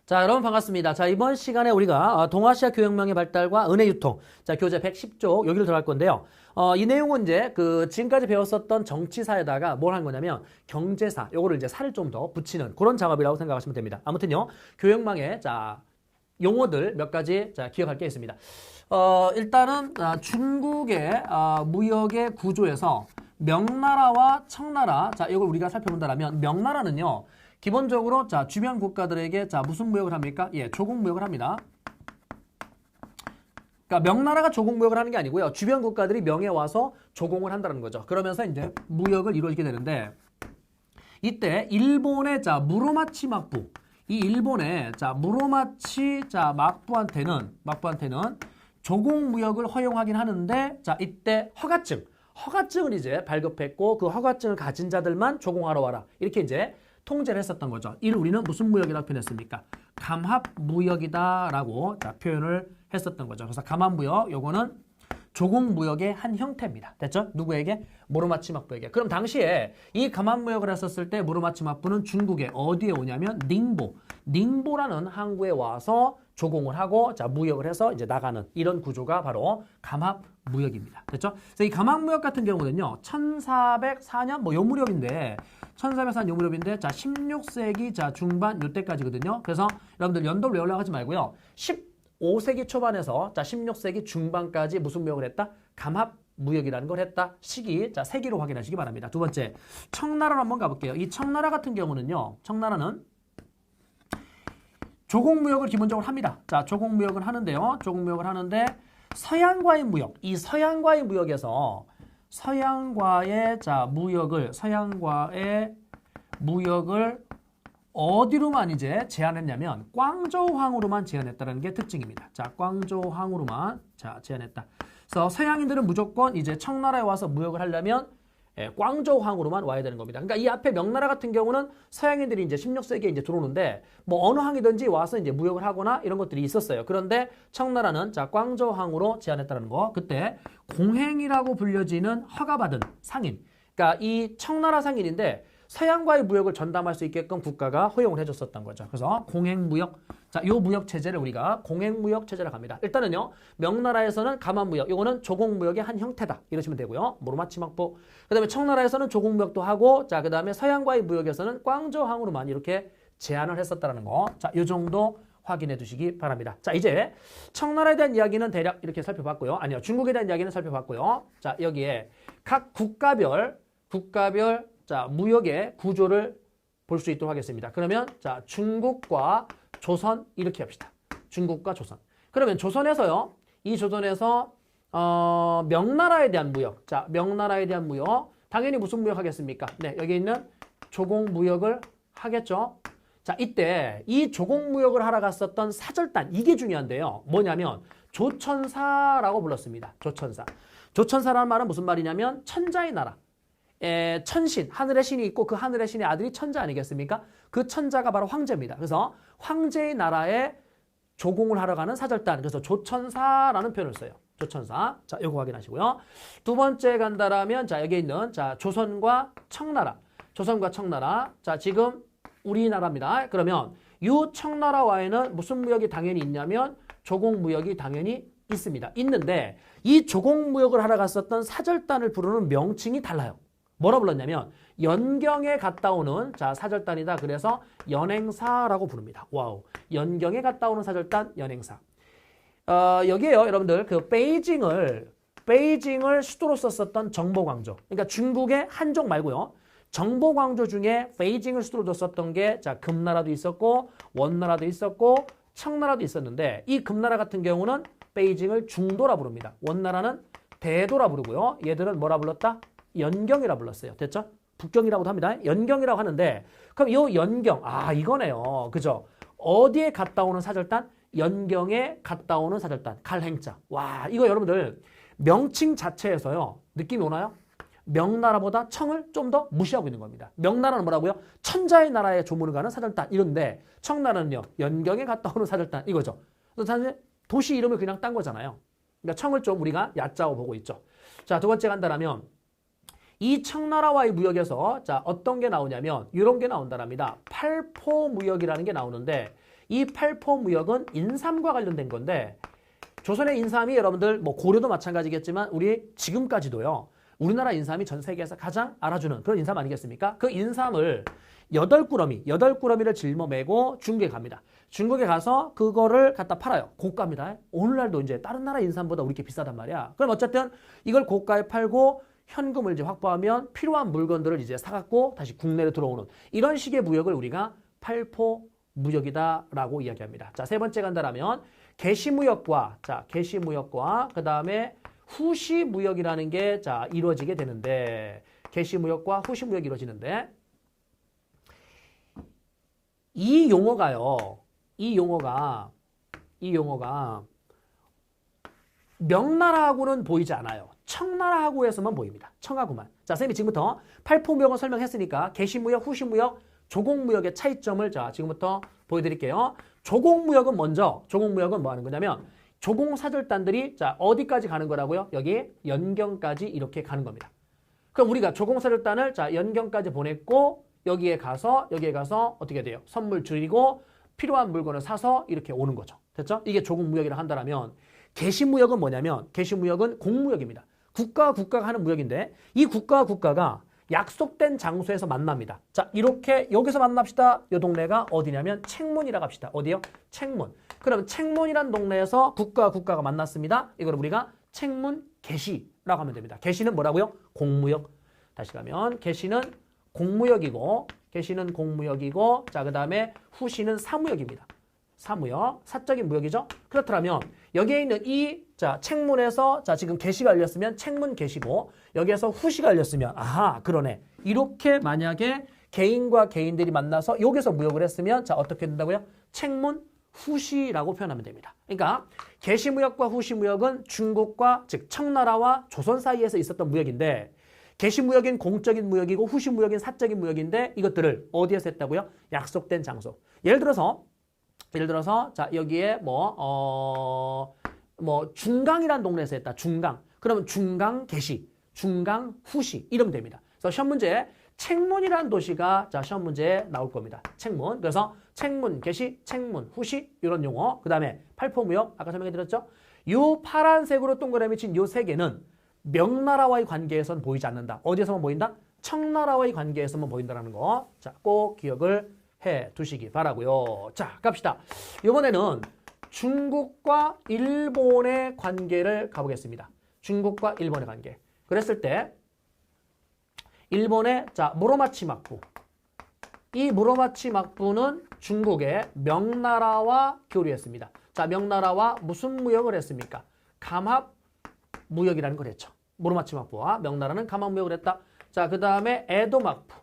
자, 여러분 반갑습니다. 자, 이번 시간에 우리가 동아시아 교역망의 발달과 은혜 유통, 자, 교재 110쪽 여기로 들어갈 건데요. 이 내용은 이제 지금까지 배웠었던 정치사에다가 뭘 한 거냐면 경제사, 요거를 이제 살을 좀 더 붙이는 그런 작업이라고 생각하시면 됩니다. 아무튼요, 교역망의 자, 용어들 몇 가지 자, 기억할 게 있습니다. 일단은 중국의 무역의 구조에서 명나라와 청나라, 자, 이걸 우리가 살펴본다면 명나라는요. 기본적으로 자, 주변 국가들에게 자, 무슨 무역을 합니까? 예, 조공 무역을 합니다. 그러니까 명나라가 조공 무역을 하는 게 아니고요. 주변 국가들이 명에 와서 조공을 한다는 거죠. 그러면서 이제 무역을 이루어지게 되는데 이때 일본의 자, 무로마치 막부, 이 일본의 자, 무로마치 자, 막부한테는 조공 무역을 허용하긴 하는데 자, 이때 허가증을 이제 발급했고 그 허가증을 가진 자들만 조공하러 와라. 이렇게 이제 통제를 했었던 거죠. 이를 우리는 무슨 무역이라고 표현했습니까? 감합무역이다라고 자, 표현을 했었던 거죠. 그래서 감합무역, 요거는 조공무역의 한 형태입니다. 됐죠? 누구에게? 무로마치 막부에게. 그럼 당시에 이 감합무역을 했었을 때 무로마치 막부는 중국에 어디에 오냐면 닝보라는 항구에 와서 조공을 하고 자, 무역을 해서 이제 나가는 이런 구조가 바로 감합무역입니다. 됐죠? 그래서 이 감합무역 같은 경우는요. 1404년 요 무렵인데 1404년 요 무렵인데 자, 16세기 자, 중반 요때까지거든요. 그래서 여러분들 연도를 외우려고 하지 말고요. 15세기 초반에서 자, 16세기 중반까지 무슨 무역을 했다? 감합무역이라는 걸 했다. 시기, 자, 세기로 확인하시기 바랍니다. 두 번째, 청나라로 한번 가볼게요. 이 청나라 같은 경우는요. 청나라는 조공무역을 기본적으로 합니다. 자, 조공무역을 하는데요. 조공무역을 하는데 서양과의 무역, 이 서양과의 무역에서 서양과의 무역을 어디로만 이제 제한했냐면 꽝저우항으로만 제한했다는 게 특징입니다. 자, 꽝저우항으로만 자, 제한했다. 그래서 서양인들은 무조건 이제 청나라에 와서 무역을 하려면 꽝저우항으로만 와야 되는 겁니다. 그러니까 이 앞에 명나라 같은 경우는 서양인들이 이제 16세기에 이제 들어오는데 뭐 어느 항이든지 와서 이제 무역을 하거나 이런 것들이 있었어요. 그런데 청나라는 자, 꽝저우항으로 제한했다는 거. 그때 공행이라고 불려지는 허가받은 상인. 그러니까 이 청나라 상인인데 서양과의 무역을 전담할 수 있게끔 국가가 허용을 해줬었던 거죠. 그래서 공행무역, 자, 요 무역 체제를 우리가 공행무역 체제라고 합니다. 일단은요, 명나라에서는 감합무역, 요거는 조공무역의 한 형태다 이러시면 되고요. 무로마치 막부. 그다음에 청나라에서는 조공무역도 하고, 자, 그다음에 서양과의 무역에서는 꽝저우항으로만 이렇게 제한을 했었다는 거. 자, 요 정도 확인해 두시기 바랍니다. 자, 이제 청나라에 대한 이야기는 대략 이렇게 살펴봤고요. 아니요, 중국에 대한 이야기는 살펴봤고요. 자, 여기에 각 국가별 자, 무역의 구조를 볼 수 있도록 하겠습니다. 그러면 자, 중국과 조선 이렇게 합시다. 중국과 조선. 그러면 조선에서요. 이 조선에서 명나라에 대한 무역. 자, 명나라에 대한 무역. 당연히 무슨 무역 하겠습니까? 네, 여기 있는 조공무역을 하겠죠. 자, 이때 이 조공무역을 하러 갔었던 사절단, 이게 중요한데요. 뭐냐면 조천사라고 불렀습니다. 조천사. 조천사라는 말은 무슨 말이냐면 천자의 나라. 천신, 하늘의 신이 있고 그 하늘의 신의 아들이 천자 아니겠습니까? 그 천자가 바로 황제입니다. 그래서 황제의 나라에 조공을 하러 가는 사절단. 그래서 조천사라는 표현을 써요. 조천사. 자, 요거 확인하시고요. 두 번째 간다라면 자, 여기 있는 자, 조선과 청나라. 조선과 청나라. 자, 지금 우리나라입니다. 그러면 이 청나라와에는 무슨 무역이 당연히 있냐면 조공무역이 당연히 있습니다. 있는데 이 조공무역을 하러 갔었던 사절단을 부르는 명칭이 달라요. 뭐라 불렀냐면 연경에 갔다 오는 자, 사절단이다. 그래서 연행사라고 부릅니다. 와우. 연경에 갔다 오는 사절단 연행사. 여기에요. 여러분들 그 베이징을 수도로 썼었던 정보광조. 그러니까 중국의 한족 말고요. 정보광조 중에 베이징을 수도로 뒀었던 게 자, 금나라도 있었고 원나라도 있었고 청나라도 있었는데 이 금나라 같은 경우는 베이징을 중도라 부릅니다. 원나라는 대도라 부르고요. 얘들은 뭐라 불렀다? 연경이라 불렀어요. 됐죠? 북경이라고도 합니다. 연경이라고 하는데 그럼 이 연경, 이거네요. 그죠? 어디에 갔다 오는 사절단? 연경에 갔다 오는 사절단. 갈행자. 와, 이거 여러분들 명칭 자체에서요. 느낌이 오나요? 명나라보다 청을 좀 더 무시하고 있는 겁니다. 명나라는 뭐라고요? 천자의 나라에 조문을 가는 사절단 이런데 청나라는요. 연경에 갔다 오는 사절단 이거죠. 그래서 사실 도시 이름을 그냥 딴 거잖아요. 그러니까 청을 좀 우리가 얕잡아 보고 있죠. 자, 두 번째 간다라면 이 청나라와의 무역에서 자, 어떤 게 나오냐면 이런 게 나온다랍니다. 팔포무역이라는 게 나오는데 이 팔포무역은 인삼과 관련된 건데 조선의 인삼이 여러분들 뭐 고려도 마찬가지겠지만 우리 지금까지도요. 우리나라 인삼이 전 세계에서 가장 알아주는 그런 인삼 아니겠습니까? 그 인삼을 8꾸러미를 짊어매고 중국에 갑니다. 중국에 가서 그거를 갖다 팔아요. 고가입니다. 오늘날도 이제 다른 나라 인삼보다 우리 게 비싸단 말이야. 그럼 어쨌든 이걸 고가에 팔고 현금을 이제 확보하면 필요한 물건들을 이제 사갖고 다시 국내로 들어오는 이런 식의 무역을 우리가 팔포 무역이다라고 이야기합니다. 자, 세 번째 간다라면 개시무역과 그 다음에 후시무역이라는 게 이루어지게 되는데 개시무역과 후시무역이 이루어지는데 이 용어가 명나라하고는 보이지 않아요. 청나라하고에서만 보입니다. 청하고만. 자, 선생님이 지금부터 팔포무역을 설명했으니까 개시무역, 후시무역, 조공무역의 차이점을 지금부터 보여드릴게요. 조공무역은 뭐 하는 거냐면 조공사절단들이 어디까지 가는 거라고요? 여기 연경까지 이렇게 가는 겁니다. 그럼 우리가 조공사절단을 연경까지 보냈고 여기에 가서 어떻게 돼요? 선물 줄이고 필요한 물건을 사서 이렇게 오는 거죠. 됐죠? 이게 조공무역이라 한다면 개시무역은 뭐냐면 개시무역은 공무역입니다. 국가와 국가가 하는 무역인데 이 국가와 국가가 약속된 장소에서 만납니다. 자, 이렇게 여기서 만납시다. 이 동네가 어디냐면 책문이라고 합시다. 어디요? 책문. 그럼 책문이란 동네에서 국가와 국가가 만났습니다. 이걸 우리가 책문 개시라고 하면 됩니다. 개시는 뭐라고요? 공무역. 다시 가면 개시는 공무역이고 자, 그 다음에 후시는 사무역입니다. 사무역, 사적인 무역이죠. 그렇다면 여기에 있는 이 책문에서 지금 개시가 열렸으면 책문 개시고 여기에서 후시가 열렸으면 그러네. 이렇게 만약에 개인과 개인들이 만나서 여기서 무역을 했으면 어떻게 된다고요? 책문 후시라고 표현하면 됩니다. 그러니까 개시무역과 후시무역은 중국과 즉 청나라와 조선 사이에서 있었던 무역인데 개시무역인 공적인 무역이고 후시무역인 사적인 무역인데 이것들을 어디에서 했다고요? 약속된 장소. 예를 들어서 여기에 중강이라는 동네에서 했다. 중강. 그러면 중강 개시, 중강 후시 이러면 됩니다. 그래서 시험 문제에 책문이라는 도시가 시험 문제에 나올 겁니다. 책문. 그래서 책문 개시, 책문 후시 이런 용어. 그 다음에 팔포무역 아까 설명해 드렸죠. 이 파란색으로 동그라미 친 이 세 개는 명나라와의 관계에서는 보이지 않는다. 어디에서만 보인다? 청나라와의 관계에서만 보인다는 거. 꼭 기억을 해 두시기 바라고요. 자, 갑시다. 이번에는 중국과 일본의 관계를 가보겠습니다. 중국과 일본의 관계. 그랬을 때 일본의 무로마치 막부. 이 무로마치 막부는 중국의 명나라와 교류했습니다. 자, 명나라와 무슨 무역을 했습니까? 감합 무역이라는 걸 했죠. 무로마치 막부와 명나라는 감합 무역을 했다. 자, 그 다음에 에도 막부.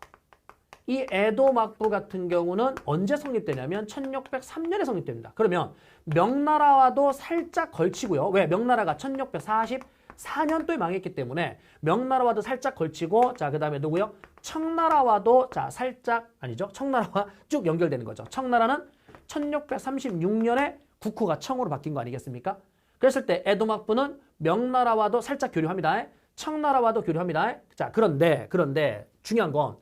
이 에도 막부 같은 경우는 언제 성립되냐면 1603년에 성립됩니다. 그러면 명나라와도 살짝 걸치고요. 왜? 명나라가 1644년도에 망했기 때문에 명나라와도 살짝 걸치고 자, 그 다음에 누구요? 청나라와도 살짝 아니죠. 청나라와 쭉 연결되는 거죠. 청나라는 1636년에 국호가 청으로 바뀐 거 아니겠습니까? 그랬을 때 에도 막부는 명나라와도 살짝 교류합니다. 청나라와도 교류합니다. 자, 그런데 중요한 건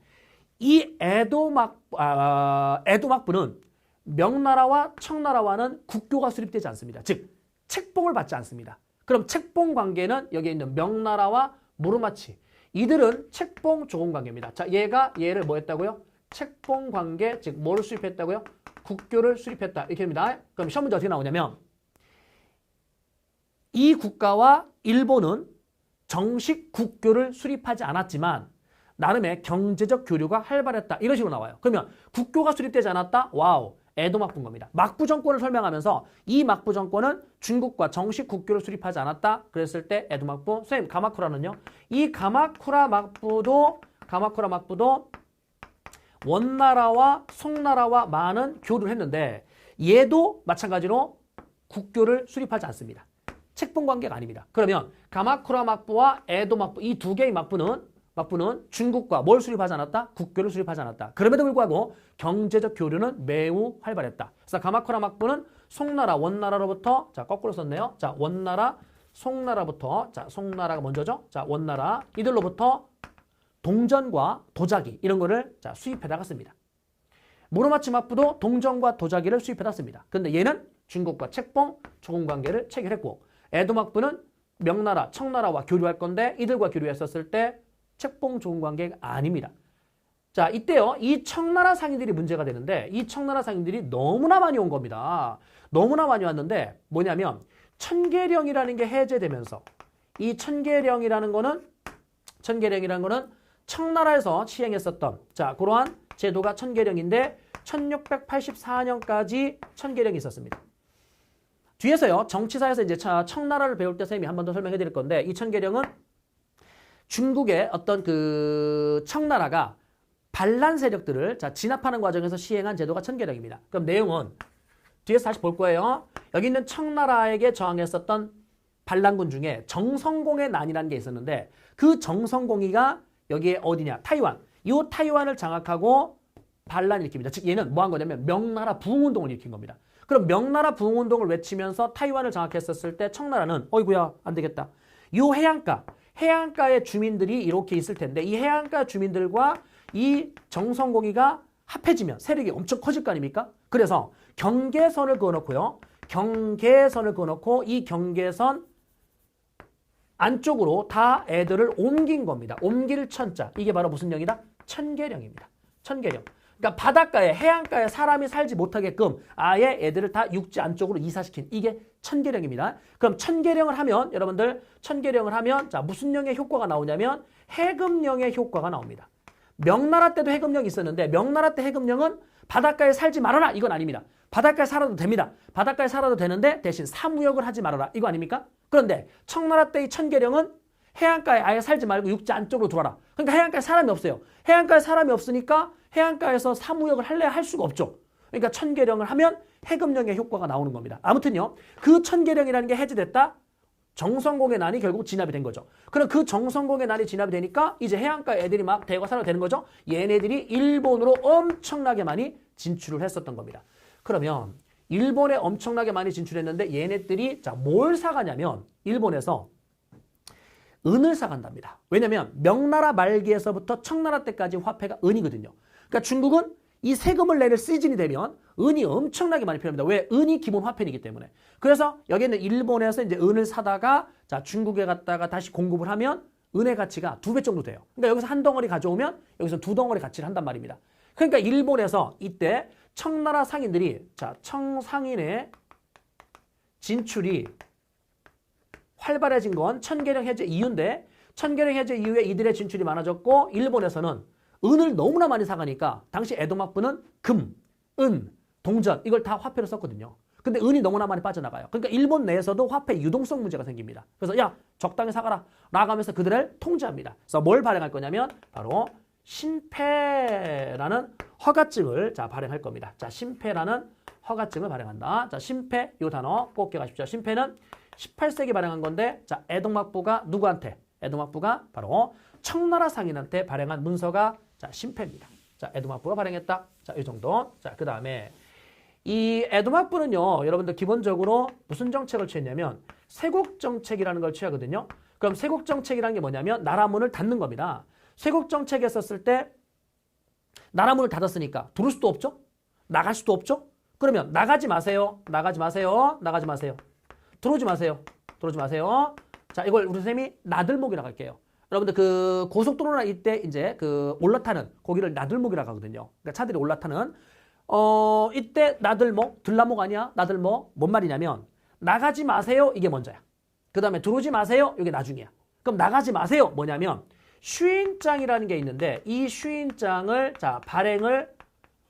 이 에도 막부는 명나라와 청나라와는 국교가 수립되지 않습니다. 즉 책봉을 받지 않습니다. 그럼 책봉 관계는 여기에 있는 명나라와 무르마치 이들은 책봉 조공 관계입니다. 자, 얘를 뭐 했다고요? 책봉 관계, 즉 뭐를 수립했다고요? 국교를 수립했다. 이렇게 됩니다. 그럼 시험 문제 어떻게 나오냐면 이 국가와 일본은 정식 국교를 수립하지 않았지만 나름의 경제적 교류가 활발했다. 이런 식으로 나와요. 그러면 국교가 수립되지 않았다? 와우. 에도 막부인 겁니다. 막부 정권을 설명하면서 이 막부 정권은 중국과 정식 국교를 수립하지 않았다. 그랬을 때 에도 막부. 선생님, 가마쿠라는요? 이 가마쿠라 막부도 원나라와 송나라와 많은 교류를 했는데 얘도 마찬가지로 국교를 수립하지 않습니다. 책봉 관계가 아닙니다. 그러면 가마쿠라 막부와 에도 막부 이 두 개의 막부는 중국과 뭘 수립하지 않았다? 국교를 수립하지 않았다. 그럼에도 불구하고 경제적 교류는 매우 활발했다. 그래서 가마쿠라 막부는 송나라, 원나라로부터 거꾸로 썼네요. 자, 원나라, 송나라부터 송나라가 먼저죠. 자, 원나라 이들로부터 동전과 도자기 이런 거를 수입해 나갔습니다. 무르마치마프도 동정과 도자기를 수입해놨습니다. 근데 얘는 중국과 책봉, 조공관계를 체결했고 에도막부는 명나라, 청나라와 교류할 건데 이들과 교류했었을 때 책봉, 조공관계가 아닙니다. 자, 이때요. 이 청나라 상인들이 문제가 되는데 이 청나라 상인들이 너무나 많이 온 겁니다. 너무나 많이 왔는데 뭐냐면 천계령이라는 게 해제되면서 이 천계령이라는 거는 청나라에서 시행했었던 자, 그러한 제도가 천계령인데 1684년까지 천계령이 있었습니다. 뒤에서요. 정치사에서 이제 청나라를 배울 때 선생님이 한 번 더 설명해 드릴 건데 이 천계령은 중국의 어떤 그 청나라가 반란 세력들을 진압하는 과정에서 시행한 제도가 천계령입니다. 그럼 내용은 뒤에서 다시 볼 거예요. 여기 있는 청나라에게 저항했었던 반란군 중에 정성공의 난이라는 게 있었는데 그 정성공이가 여기에 어디냐? 타이완. 이 타이완을 장악하고 반란을 일으킵니다. 즉 얘는 뭐 한 거냐면 명나라 부흥운동을 일으킨 겁니다. 그럼 명나라 부흥운동을 외치면서 타이완을 장악했었을 때 청나라는 어이구야 안 되겠다. 이 해안가의 주민들이 이렇게 있을 텐데 이 해안가 주민들과 이 정성공이가 합해지면 세력이 엄청 커질 거 아닙니까? 그래서 경계선을 그어놓고요. 경계선을 그어놓고 이 경계선 안쪽으로 다 애들을 옮긴 겁니다. 옮길 천자. 이게 바로 무슨 령이다? 천계령입니다. 천계령. 그러니까 바닷가에 해안가에 사람이 살지 못하게끔 아예 애들을 다 육지 안쪽으로 이사시킨 이게 천계령입니다. 그럼 천계령을 하면 여러분들 천계령을 하면 자 무슨 령의 효과가 나오냐면 해금령의 효과가 나옵니다. 명나라 때도 해금령이 있었는데 명나라 때 해금령은 바닷가에 살지 말아라 이건 아닙니다. 바닷가에 살아도 됩니다. 바닷가에 살아도 되는데 대신 사무역을 하지 말아라 이거 아닙니까? 그런데 청나라 때의 천계령은 해안가에 아예 살지 말고 육지 안쪽으로 들어와라. 그러니까 해안가에 사람이 없어요. 해안가에 사람이 없으니까 해안가에서 사무역을 할 수가 없죠. 그러니까 천계령을 하면 해금령의 효과가 나오는 겁니다. 아무튼요. 그 천계령이라는 게 해제됐다. 정성공의 난이 결국 진압이 된 거죠. 그럼 그 정성공의 난이 진압이 되니까 이제 해안가 애들이 막 대거 살아도 되는 거죠. 얘네들이 일본으로 엄청나게 많이 진출을 했었던 겁니다. 그러면 일본에 엄청나게 많이 진출했는데 얘네들이 자 뭘 사가냐면 일본에서 은을 사간답니다. 왜냐하면 명나라 말기에서부터 청나라 때까지 화폐가 은이거든요. 그러니까 중국은 이 세금을 내릴 시즌이 되면 은이 엄청나게 많이 필요합니다. 왜? 은이 기본 화폐이기 때문에. 그래서 여기는 일본에서 이제 은을 사다가 자 중국에 갔다가 다시 공급을 하면 은의 가치가 2배 정도 돼요. 그러니까 여기서 한 덩어리 가져오면 여기서 2덩어리 가치를 한단 말입니다. 그러니까 일본에서 이때 청나라 상인들이 자 청상인의 진출이 활발해진 건 천계령 해제 이후인데 천계령 해제 이후에 이들의 진출이 많아졌고 일본에서는 은을 너무나 많이 사가니까 당시 에도막부는 금, 은, 동전 이걸 다 화폐로 썼거든요. 근데 은이 너무나 많이 빠져나가요. 그러니까 일본 내에서도 화폐 유동성 문제가 생깁니다. 그래서 야 적당히 사가라 라가면서 그들을 통제합니다. 그래서 뭘 발행할 거냐면 바로 신패라는 허가증을 자 발행할 겁니다. 자 신패라는 허가증을 발행한다. 자 신패 이 단어 꼭 기억하십시오. 신패는 18세기 발행한 건데 자 에도막부가 누구한테? 에도막부가 바로 청나라 상인한테 발행한 문서가 자 신패입니다. 자 에도막부가 발행했다. 자 이 정도. 자 그 다음에 이 에도막부는요 여러분들 기본적으로 무슨 정책을 취했냐면 쇄국 정책이라는 걸 취하거든요. 그럼 쇄국 정책이라는 게 뭐냐면 나라 문을 닫는 겁니다. 쇄국 정책에 썼을 때 나라 문을 닫았으니까 들어올 수도 없죠. 나갈 수도 없죠. 그러면 나가지 마세요. 나가지 마세요. 나가지 마세요. 들어오지 마세요. 들어오지 마세요. 자, 이걸 우리 선생님이 나들목이라고 할게요. 여러분들 그 고속도로나 이때 이제 그 올라타는 거기를 나들목이라고 하거든요. 그러니까 차들이 올라타는 이때 나들목, 들나목 아니야? 나들목. 뭔 말이냐면 나가지 마세요. 이게 먼저야. 그 다음에 들어오지 마세요. 이게 나중이야. 그럼 나가지 마세요. 뭐냐면 휴인장이라는 게 있는데 이 휴인장을 자 발행을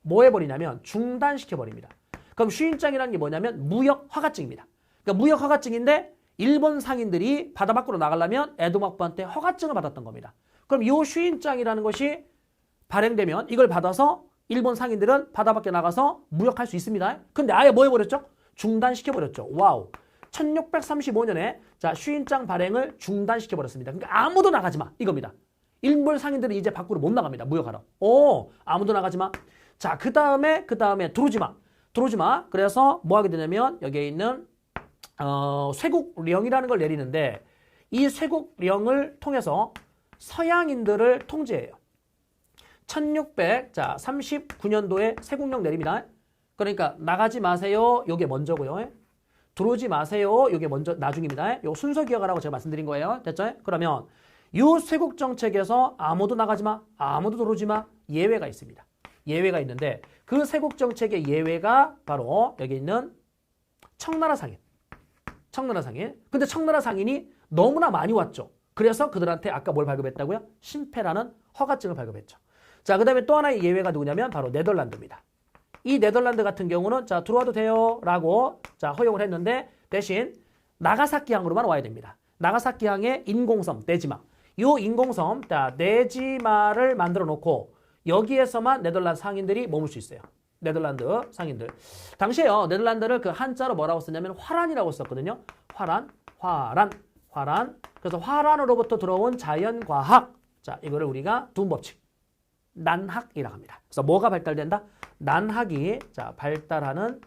뭐 해버리냐면 중단시켜버립니다. 그럼 휴인장이라는 게 뭐냐면 무역 허가증입니다. 그러니까 무역 허가증인데 일본 상인들이 바다 밖으로 나가려면 에도막부한테 허가증을 받았던 겁니다. 그럼 이 휴인장이라는 것이 발행되면 이걸 받아서 일본 상인들은 바다 밖에 나가서 무역할 수 있습니다. 근데 아예 뭐 해버렸죠? 중단시켜버렸죠. 와우. 1635년에 자 휴인장 발행을 중단시켜버렸습니다. 그러니까 아무도 나가지 마 이겁니다. 일본 상인들은 이제 밖으로 못 나갑니다. 무역하러. 아무도 나가지 마. 자 그 다음에 들어오지 마. 들어오지 마. 그래서 뭐 하게 되냐면 여기에 있는 쇄국령이라는 걸 내리는데 이 쇄국령을 통해서 서양인들을 통제해요. 1639년도에 세국령 내립니다. 그러니까 나가지 마세요. 요게 먼저고요. 들어오지 마세요. 요게 먼저 나중입니다. 요 순서 기억하라고 제가 말씀드린 거예요. 됐죠? 그러면 요 쇄국 정책에서 아무도 나가지 마, 아무도 들어오지 마 예외가 있습니다. 예외가 있는데 그 쇄국 정책의 예외가 바로 여기 있는 청나라 상인. 청나라 상인. 근데 청나라 상인이 너무나 많이 왔죠. 그래서 그들한테 아까 뭘 발급했다고요? 신패라는 허가증을 발급했죠. 자, 그 다음에 또 하나의 예외가 누구냐면 바로 네덜란드입니다. 이 네덜란드 같은 경우는 자, 들어와도 돼요 라고 자, 허용을 했는데 대신 나가사키 항으로만 와야 됩니다. 나가사키 항의 인공섬 네지마. 요 인공섬 자, 네지마를 만들어 놓고 여기에서만 네덜란드 상인들이 머물 수 있어요. 네덜란드 상인들. 당시에요. 네덜란드를 그 한자로 뭐라고 썼냐면 화란이라고 썼거든요. 화란. 그래서 화란으로부터 들어온 자연과학. 자, 이거를 우리가 둔법칙. 난학이라고 합니다. 그래서 뭐가 발달된다? 난학이 자, 발달하는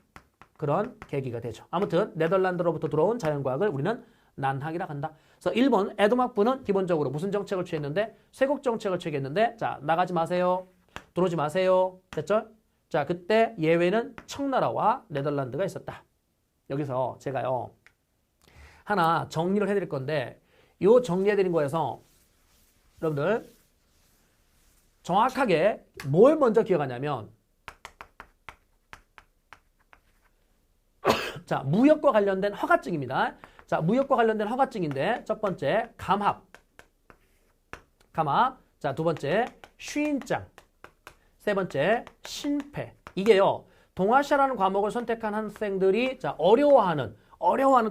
그런 계기가 되죠. 아무튼 네덜란드로부터 들어온 자연과학을 우리는 난학이라고 한다. 그래서 일본 에도막부는 기본적으로 무슨 정책을 취했는데 쇄국 정책을 취했는데 자, 나가지 마세요. 들어오지 마세요. 됐죠? 자, 그때 예외는 청나라와 네덜란드가 있었다. 여기서 제가요. 하나 정리를 해드릴 건데 요 정리해드린 거에서 여러분들 정확하게 뭘 먼저 기억하냐면 자, 무역과 관련된 허가증입니다. 자, 무역과 관련된 허가증인데 첫 번째 감합. 자, 두 번째 쉬인장. 세 번째 신패. 이게요. 동아시아라는 과목을 선택한 학생들이 자, 어려워하는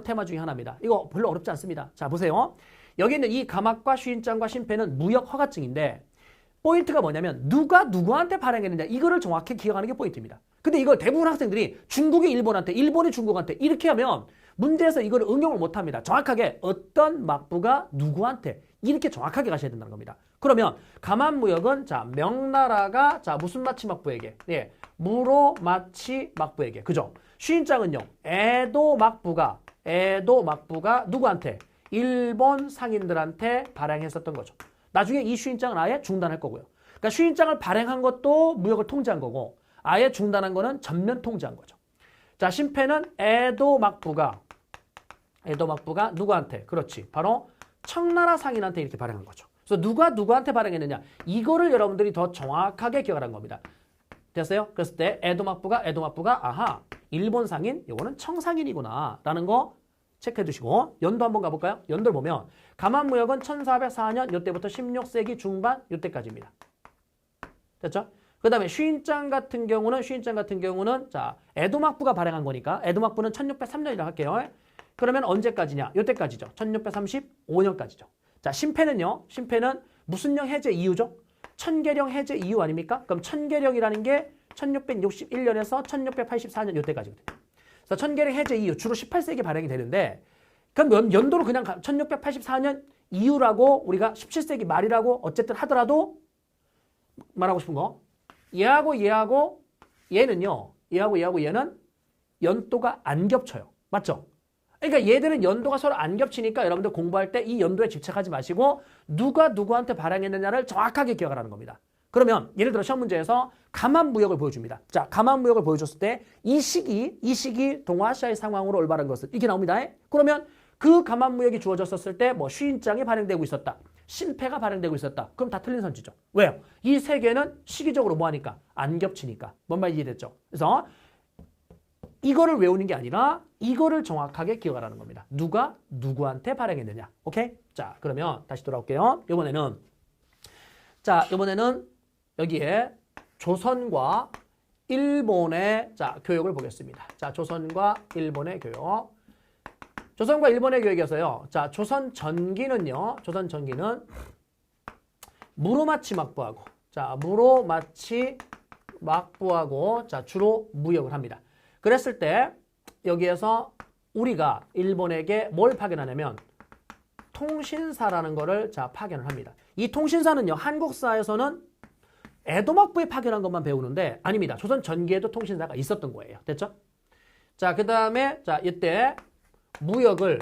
테마 중에 하나입니다. 이거 별로 어렵지 않습니다. 자, 보세요. 여기 있는 이 감합과 쉬인장과 신패는 무역 허가증인데 포인트가 뭐냐면 누가 누구한테 발행했느냐 이거를 정확히 기억하는 게 포인트입니다. 근데 이걸 대부분 학생들이 중국이 일본한테, 일본이 중국한테 이렇게 하면 문제에서 이걸 응용을 못합니다. 정확하게 어떤 막부가 누구한테 이렇게 정확하게 가셔야 된다는 겁니다. 그러면 감합무역은 자 명나라가 자 무슨 마치 막부에게 예 무로 마치 막부에게 그죠? 쉬인장은요 에도 막부가 누구한테 일본 상인들한테 발행했었던 거죠. 나중에 이 쉬인장은 아예 중단할 거고요. 그러니까 쉬인장을 발행한 것도 무역을 통제한 거고 아예 중단한 거는 전면 통제한 거죠. 자, 신패는 에도 막부가 누구한테? 그렇지. 바로 청나라 상인한테 이렇게 발행한 거죠. 그래서 누가 누구한테 발행했느냐 이거를 여러분들이 더 정확하게 기억하라는 겁니다. 됐어요? 그랬을 때 에도 막부가 아하 일본 상인 이거는 청상인이구나 라는 거 체크해 두시고 연도 한번 가볼까요? 연도를 보면 감합무역은 1404년 이때부터 16세기 중반 이때까지입니다. 됐죠? 그 다음에 쉬인장 같은 경우는 자 에도막부가 발행한 거니까 에도막부는 1603년이라고 할게요. 그러면 언제까지냐? 이때까지죠. 1635년까지죠. 자 신패는요. 신패는 무슨 령 해제 이후죠? 천계령 해제 이후 아닙니까? 그럼 천계령이라는 게 1661년에서 1684년 이때까지거든요. 그래서 천계령 해제 이후 주로 18세기 발행이 되는데 그럼 연도로 그냥 1684년 이후라고 우리가 17세기 말이라고 어쨌든 하더라도 말하고 싶은 거 얘하고 얘는요. 얘는 연도가 안 겹쳐요. 맞죠? 그러니까 얘들은 연도가 서로 안 겹치니까 여러분들 공부할 때 이 연도에 집착하지 마시고 누가 누구한테 발행했느냐를 정확하게 기억하라는 겁니다. 그러면 예를 들어 시험 문제에서 감합무역을 보여줍니다. 자, 감합무역을 보여줬을 때 이 시기 동아시아의 상황으로 올바른 것은 이렇게 나옵니다. 그러면 그 감합무역이 주어졌었을 때 뭐 쉬인장이 발행되고 있었다. 신패가 발행되고 있었다. 그럼 다 틀린 선지죠. 왜요? 이 세 개는 시기적으로 뭐하니까? 안 겹치니까. 뭔 말 이해됐죠? 그래서 이거를 외우는 게 아니라 이거를 정확하게 기억하라는 겁니다. 누가 누구한테 발행했느냐. 오케이? 자, 그러면 다시 돌아올게요. 이번에는 여기에 조선과 일본의 자, 교육을 보겠습니다. 자, 조선과 일본의 교육. 조선과 일본의 교육에서요. 자, 조선 전기는 무로마치 막부하고 자, 주로 무역을 합니다. 그랬을 때 여기에서 우리가 일본에게 뭘 파견하냐면 통신사라는 거를 자, 파견을 합니다. 이 통신사는요. 한국사에서는 에도막부에 파견한 것만 배우는데 아닙니다. 조선 전기에도 통신사가 있었던 거예요. 됐죠? 자, 그다음에 자, 이때 무역을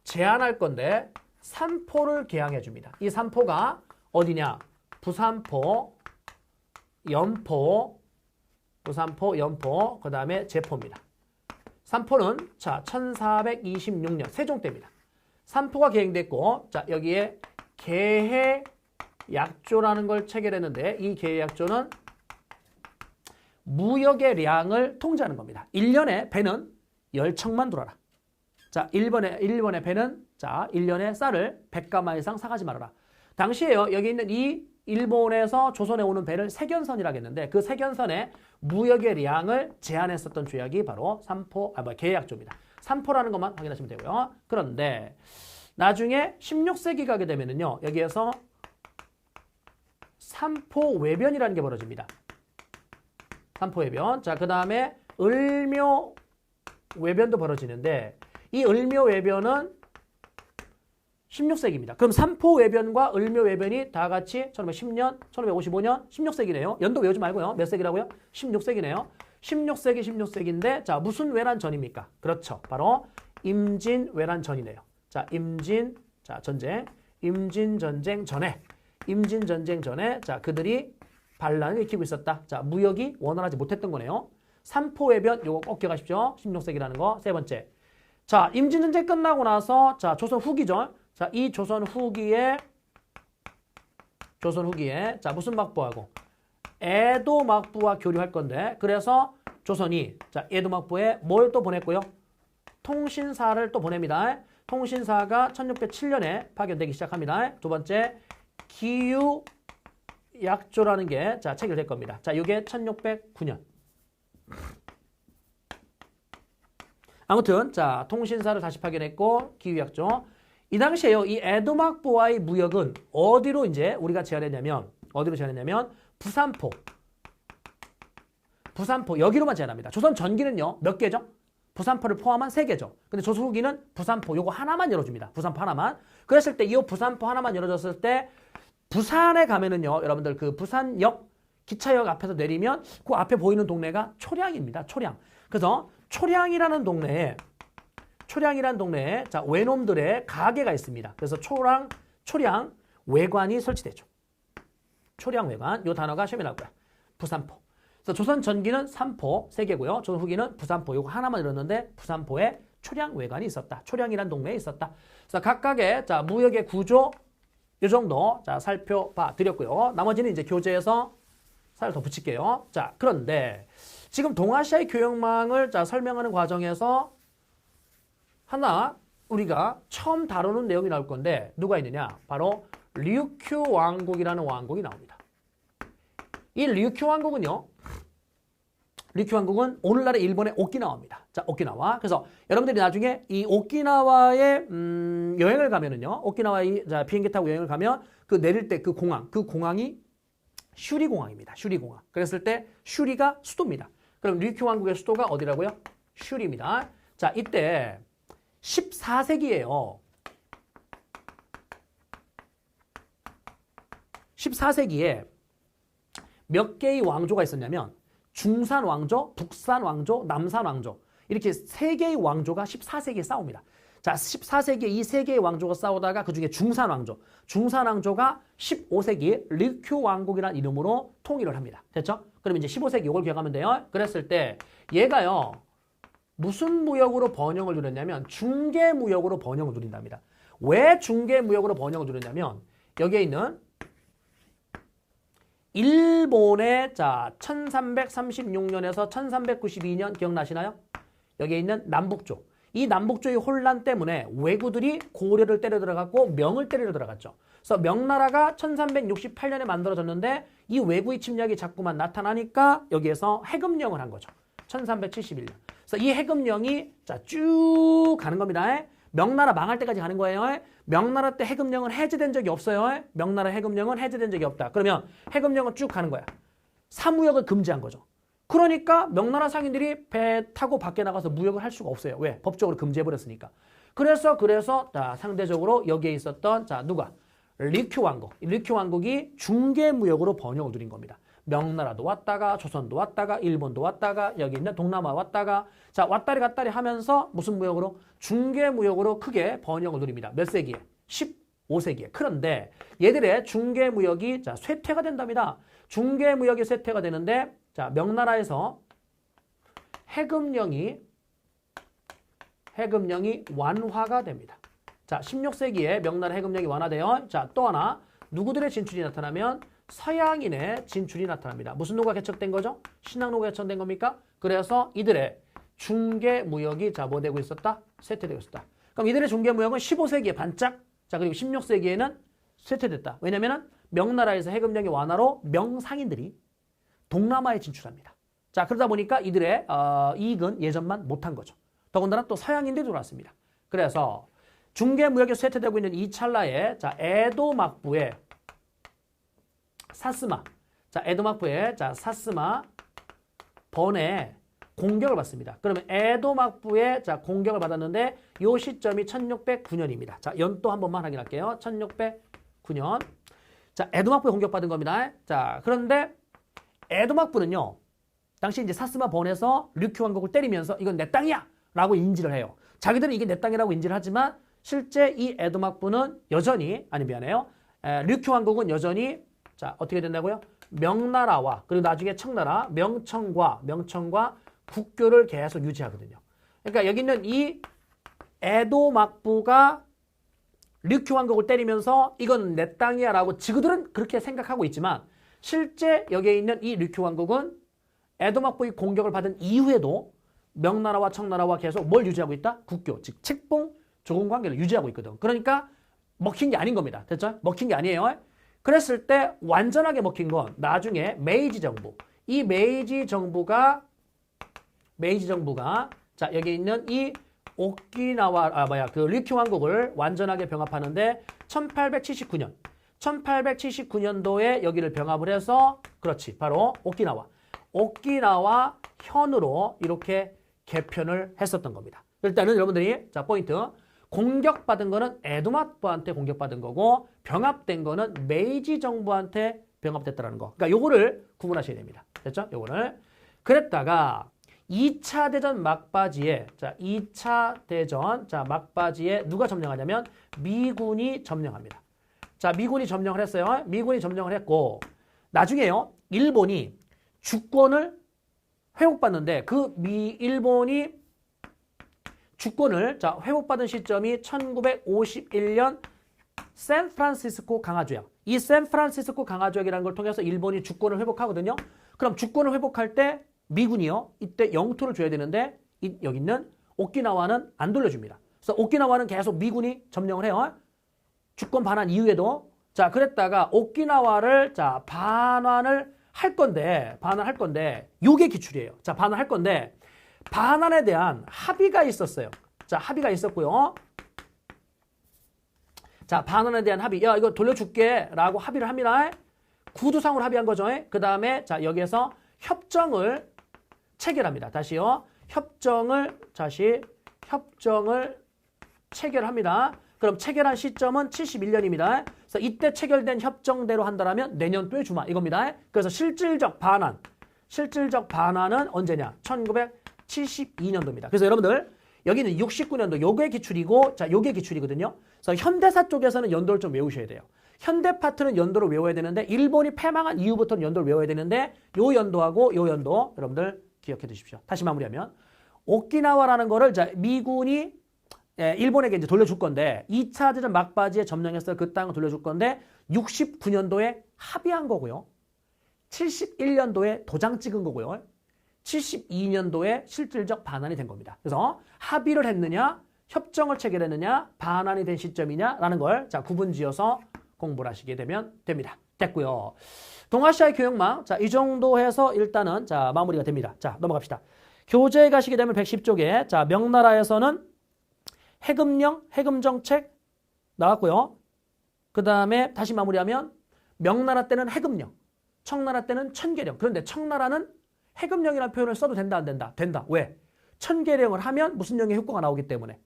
제한할 건데 삼포를 개항해 줍니다. 이 삼포가 어디냐? 부산포, 연포, 부산포, 연포, 그 다음에 제포입니다. 삼포는 자 1426년 세종 때입니다. 삼포가 계획됐고 자 여기에 계해약조라는 걸 체결했는데 이 계해약조는 무역의 량을 통제하는 겁니다. 1년에 배는 10척만 돌아라. 자, 일본의 배는 자, 1년에 쌀을 100가마 이상 사가지 말아라. 당시에요. 여기 있는 이 일본에서 조선에 오는 배를 세견선이라고 했는데 그 세견선의 무역의 량을 제한했었던 조약이 바로 계해약조입니다. 삼포라는 것만 확인하시면 되고요. 그런데 나중에 16세기 가게 되면은요. 여기에서 삼포외변이라는 게 벌어집니다. 삼포외변. 자, 그 다음에 을묘외변도 벌어지는데 이 을묘외변은 16세기입니다. 그럼 삼포외변과 을묘외변이 다 같이 1510년, 1555년, 16세기네요. 연도 외우지 말고요. 몇 세기라고요? 16세기네요. 16세기인데 자, 무슨 외란전입니까? 그렇죠. 바로 임진왜란전이네요. 자, 전쟁. 임진전쟁 전에 자, 그들이 반란을 일으키고 있었다. 자, 무역이 원활하지 못했던 거네요. 삼포외변 요거 꼭 기억하십시오. 16세기라는 거. 세 번째. 자, 임진전쟁 끝나고 나서 자, 조선 후기죠. 자, 이 조선 후기에 자, 무슨 막부하고 에도 막부와 교류할 건데 그래서 조선이 자, 에도 막부에 뭘 또 보냈고요? 통신사를 또 보냅니다. 통신사가 1607년에 파견되기 시작합니다. 두 번째, 기유약조라는 게 자, 체결될 겁니다. 자, 이게 1609년. 아무튼 자, 통신사를 다시 파견했고 기유약조. 이 당시에요. 이 에도막부와의 무역은 어디로 이제 우리가 제한했냐면 부산포 여기로만 제한합니다. 조선 전기는요. 몇 개죠? 부산포를 포함한 3개죠. 근데 조선 후기는 부산포 요거 하나만 열어줍니다. 부산포 하나만. 그랬을 때 이 부산포 하나만 열어줬을 때 부산에 가면은요. 여러분들 그 부산역 기차역 앞에서 내리면 그 앞에 보이는 동네가 초량입니다. 초량. 그래서 초량이라는 동네에 자, 외놈들의 가게가 있습니다. 그래서 초량 외관이 설치되죠. 초량 외관. 요 단어가 시험에 나올 거야. 부산포. 그래서 조선 전기는 삼포 3개고요. 조선 후기는 부산포 요거 하나만 열었는데 부산포에 초량 외관이 있었다. 초량이란 동네에 있었다. 그래서 각각의 자, 무역의 구조 요 정도 자, 살펴봐 드렸고요. 나머지는 이제 교재에서 살 더 붙일게요. 자, 그런데 지금 동아시아의 교역망을 자, 설명하는 과정에서 하나 우리가 처음 다루는 내용이 나올 건데 누가 있느냐? 바로 류큐 왕국이라는 왕국이 나옵니다. 이 류큐 왕국은 오늘날의 일본의 오키나와입니다. 자, 오키나와. 그래서 여러분들이 나중에 이 오키나와에 여행을 가면은요. 오키나와에 자, 비행기 타고 여행을 가면 그 내릴 때 그 공항이 슈리 공항입니다. 슈리 공항. 그랬을 때 슈리가 수도입니다. 그럼 류큐 왕국의 수도가 어디라고요? 슈리입니다. 자, 이때 14세기예요. 14세기에 몇 개의 왕조가 있었냐면 중산 왕조, 북산 왕조, 남산 왕조 이렇게 3개의 왕조가 14세기에 싸웁니다. 자, 14세기에 이 3개의 왕조가 싸우다가 그중에 중산 왕조가 15세기에 류큐 왕국이라는 이름으로 통일을 합니다. 됐죠? 그럼 이제 15세기 이걸 기억하면 돼요. 그랬을 때 얘가요. 무슨 무역으로 번영을 누렸냐면 중개무역으로 번영을 누린답니다. 왜 중개무역으로 번영을 누렸냐면 여기에 있는 일본의 자 1336년에서 1392년 기억나시나요? 여기에 있는 남북조. 이 남북조의 혼란 때문에 왜구들이 고려를 때려 들어갔고 명을 때리러 들어갔죠. 그래서 명나라가 1368년에 만들어졌는데 이 왜구의 침략이 자꾸만 나타나니까 여기에서 해금령을 한 거죠. 1371년. 그래서 이 해금령이 자, 쭉 가는 겁니다. 명나라 망할 때까지 가는 거예요. 명나라 때 해금령은 해제된 적이 없어요. 명나라 해금령은 해제된 적이 없다. 그러면 해금령은 쭉 가는 거야. 사무역을 금지한 거죠. 그러니까 명나라 상인들이 배 타고 밖에 나가서 무역을 할 수가 없어요. 왜? 법적으로 금지해버렸으니까. 그래서 자, 상대적으로 여기에 있었던 자, 누가? 류큐 왕국. 류큐 왕국이 중개무역으로 번영을 누린 겁니다. 명나라도 왔다가 조선도 왔다가 일본도 왔다가 여기 있는 동남아 왔다가 자, 왔다리 갔다리 하면서 무슨 무역으로? 중개무역으로 크게 번영을 누립니다. 몇 세기에? 15세기에. 그런데 얘들의 중개무역이 자, 쇠퇴가 된답니다. 중개무역이 쇠퇴가 되는데 자, 명나라에서 해금령이 완화가 됩니다. 자, 16세기에 명나라 해금령이 완화돼요. 자, 또 하나 누구들의 진출이 나타나면 서양인의 진출이 나타납니다. 무슨 노가 개척된 거죠? 신학노가 개척된 겁니까? 그래서 이들의 중개무역이 자, 뭐 되고 있었다? 쇠퇴되고 있었다. 그럼 이들의 중개무역은 15세기에 반짝, 자, 그리고 16세기에는 쇠퇴됐다. 왜냐면은 명나라에서 해금령의 완화로 명상인들이 동남아에 진출합니다. 자, 그러다 보니까 이들의 이익은 예전만 못한 거죠. 더군다나 또 서양인들이 들어왔습니다. 그래서 중개무역이 쇠퇴되고 있는 이 찰나에 자, 에도 막부의 사스마, 자, 에도 막부의 자, 사스마 번에 공격을 받습니다. 그러면 에도 막부의 자, 공격을 받았는데 이 시점이 1609년입니다. 자, 연도 한 번만 확인할게요. 1609년. 자, 에도 막부에 공격받은 겁니다. 자, 그런데 에도 막부는요. 당시 이제 사스마 번에서 류큐 왕국을 때리면서 이건 내 땅이야! 라고 인지를 해요. 자기들은 이게 내 땅이라고 인지를 하지만 실제 이 에도 막부는 여전히, 아니 미안해요. 류큐 왕국은 여전히 자, 어떻게 된다고요? 명나라와 그리고 나중에 청나라, 명청과 국교를 계속 유지하거든요. 그러니까 여기 있는 이 에도 막부가 류큐 왕국을 때리면서 이건 내 땅이야 라고 지그들은 그렇게 생각하고 있지만 실제 여기에 있는 이 류큐 왕국은 에도 막부의 공격을 받은 이후에도 명나라와 청나라와 계속 뭘 유지하고 있다? 국교, 즉 책봉, 조공 관계를 유지하고 있거든. 그러니까 먹힌 게 아닌 겁니다. 됐죠? 먹힌 게 아니에요. 그랬을 때 완전하게 먹힌 건 나중에 메이지 정부. 이 메이지 정부가 자, 여기 있는 이 오키나와 그 류큐 왕국을 완전하게 병합하는데 1879년도에 여기를 병합을 해서 그렇지. 바로 오키나와 현으로 이렇게 개편을 했었던 겁니다. 일단은 여러분들이 자, 포인트. 공격받은 거는 에도 막부한테 공격받은 거고 병합된 거는 메이지 정부한테 병합됐다는 거. 그러니까 요거를 구분하셔야 됩니다. 됐죠? 요거를. 그랬다가 2차 대전 막바지에 자, 2차 대전 자, 막바지에 누가 점령하냐면 미군이 점령합니다. 자, 미군이 점령을 했어요. 미군이 점령을 했고 나중에요. 일본이 주권을 회복받는데 그 일본이 주권을 자, 회복받은 시점이 1951년 샌프란시스코 강화조약. 이 샌프란시스코 강화조약이라는 걸 통해서 일본이 주권을 회복하거든요. 그럼 주권을 회복할 때 미군이요. 이때 영토를 줘야 되는데 여기 있는 오키나와는 안 돌려줍니다. 그래서 오키나와는 계속 미군이 점령을 해요. 주권 반환 이후에도. 자, 그랬다가 오키나와를 자, 반환할 건데 요게 기출이에요. 자, 반환할 건데 반환에 대한 합의가 있었어요. 자, 합의가 있었고요. 자, 반환에 대한 합의. 야, 이거 돌려줄게 라고 합의를 합니다. 구두상으로 합의한 거죠. 그 다음에 자, 여기에서 협정을 체결합니다. 다시요. 협정을 체결합니다. 그럼 체결한 시점은 71년입니다. 그래서 이때 체결된 협정대로 한다면 내년도에 주마 이겁니다. 그래서 실질적 반환은 언제냐? 1972년도입니다. 그래서 여러분들 여기는 69년도 요게 기출이고 자, 요게 기출이거든요. 그래서 현대사 쪽에서는 연도를 좀 외우셔야 돼요. 현대 파트는 연도를 외워야 되는데 일본이 패망한 이후부터는 연도를 외워야 되는데 요 연도하고 요 연도 여러분들 기억해 두십시오. 다시 마무리하면 오키나와라는 거를 자, 미군이 일본에게 이제 돌려줄 건데 2차 대전 막바지에 점령했을 그 땅을 돌려줄 건데 69년도에 합의한 거고요. 71년도에 도장 찍은 거고요. 72년도에 실질적 반환이 된 겁니다. 그래서 합의를 했느냐, 협정을 체결했느냐, 반환이 된 시점이냐라는 걸 자, 구분지어서 공부를 하시게 되면 됩니다. 됐고요. 동아시아의 교역망, 자, 이 정도 해서 일단은 자, 마무리가 됩니다. 자, 넘어갑시다. 교재에 가시게 되면 110쪽에 자, 명나라에서는 해금령, 해금정책 나왔고요. 그 다음에 다시 마무리하면 명나라 때는 해금령, 청나라 때는 천계령. 그런데 청나라는 해금령이라는 표현을 써도 된다, 안 된다? 된다. 왜? 천계령을 하면 무슨령의 효과가 나오기 때문에.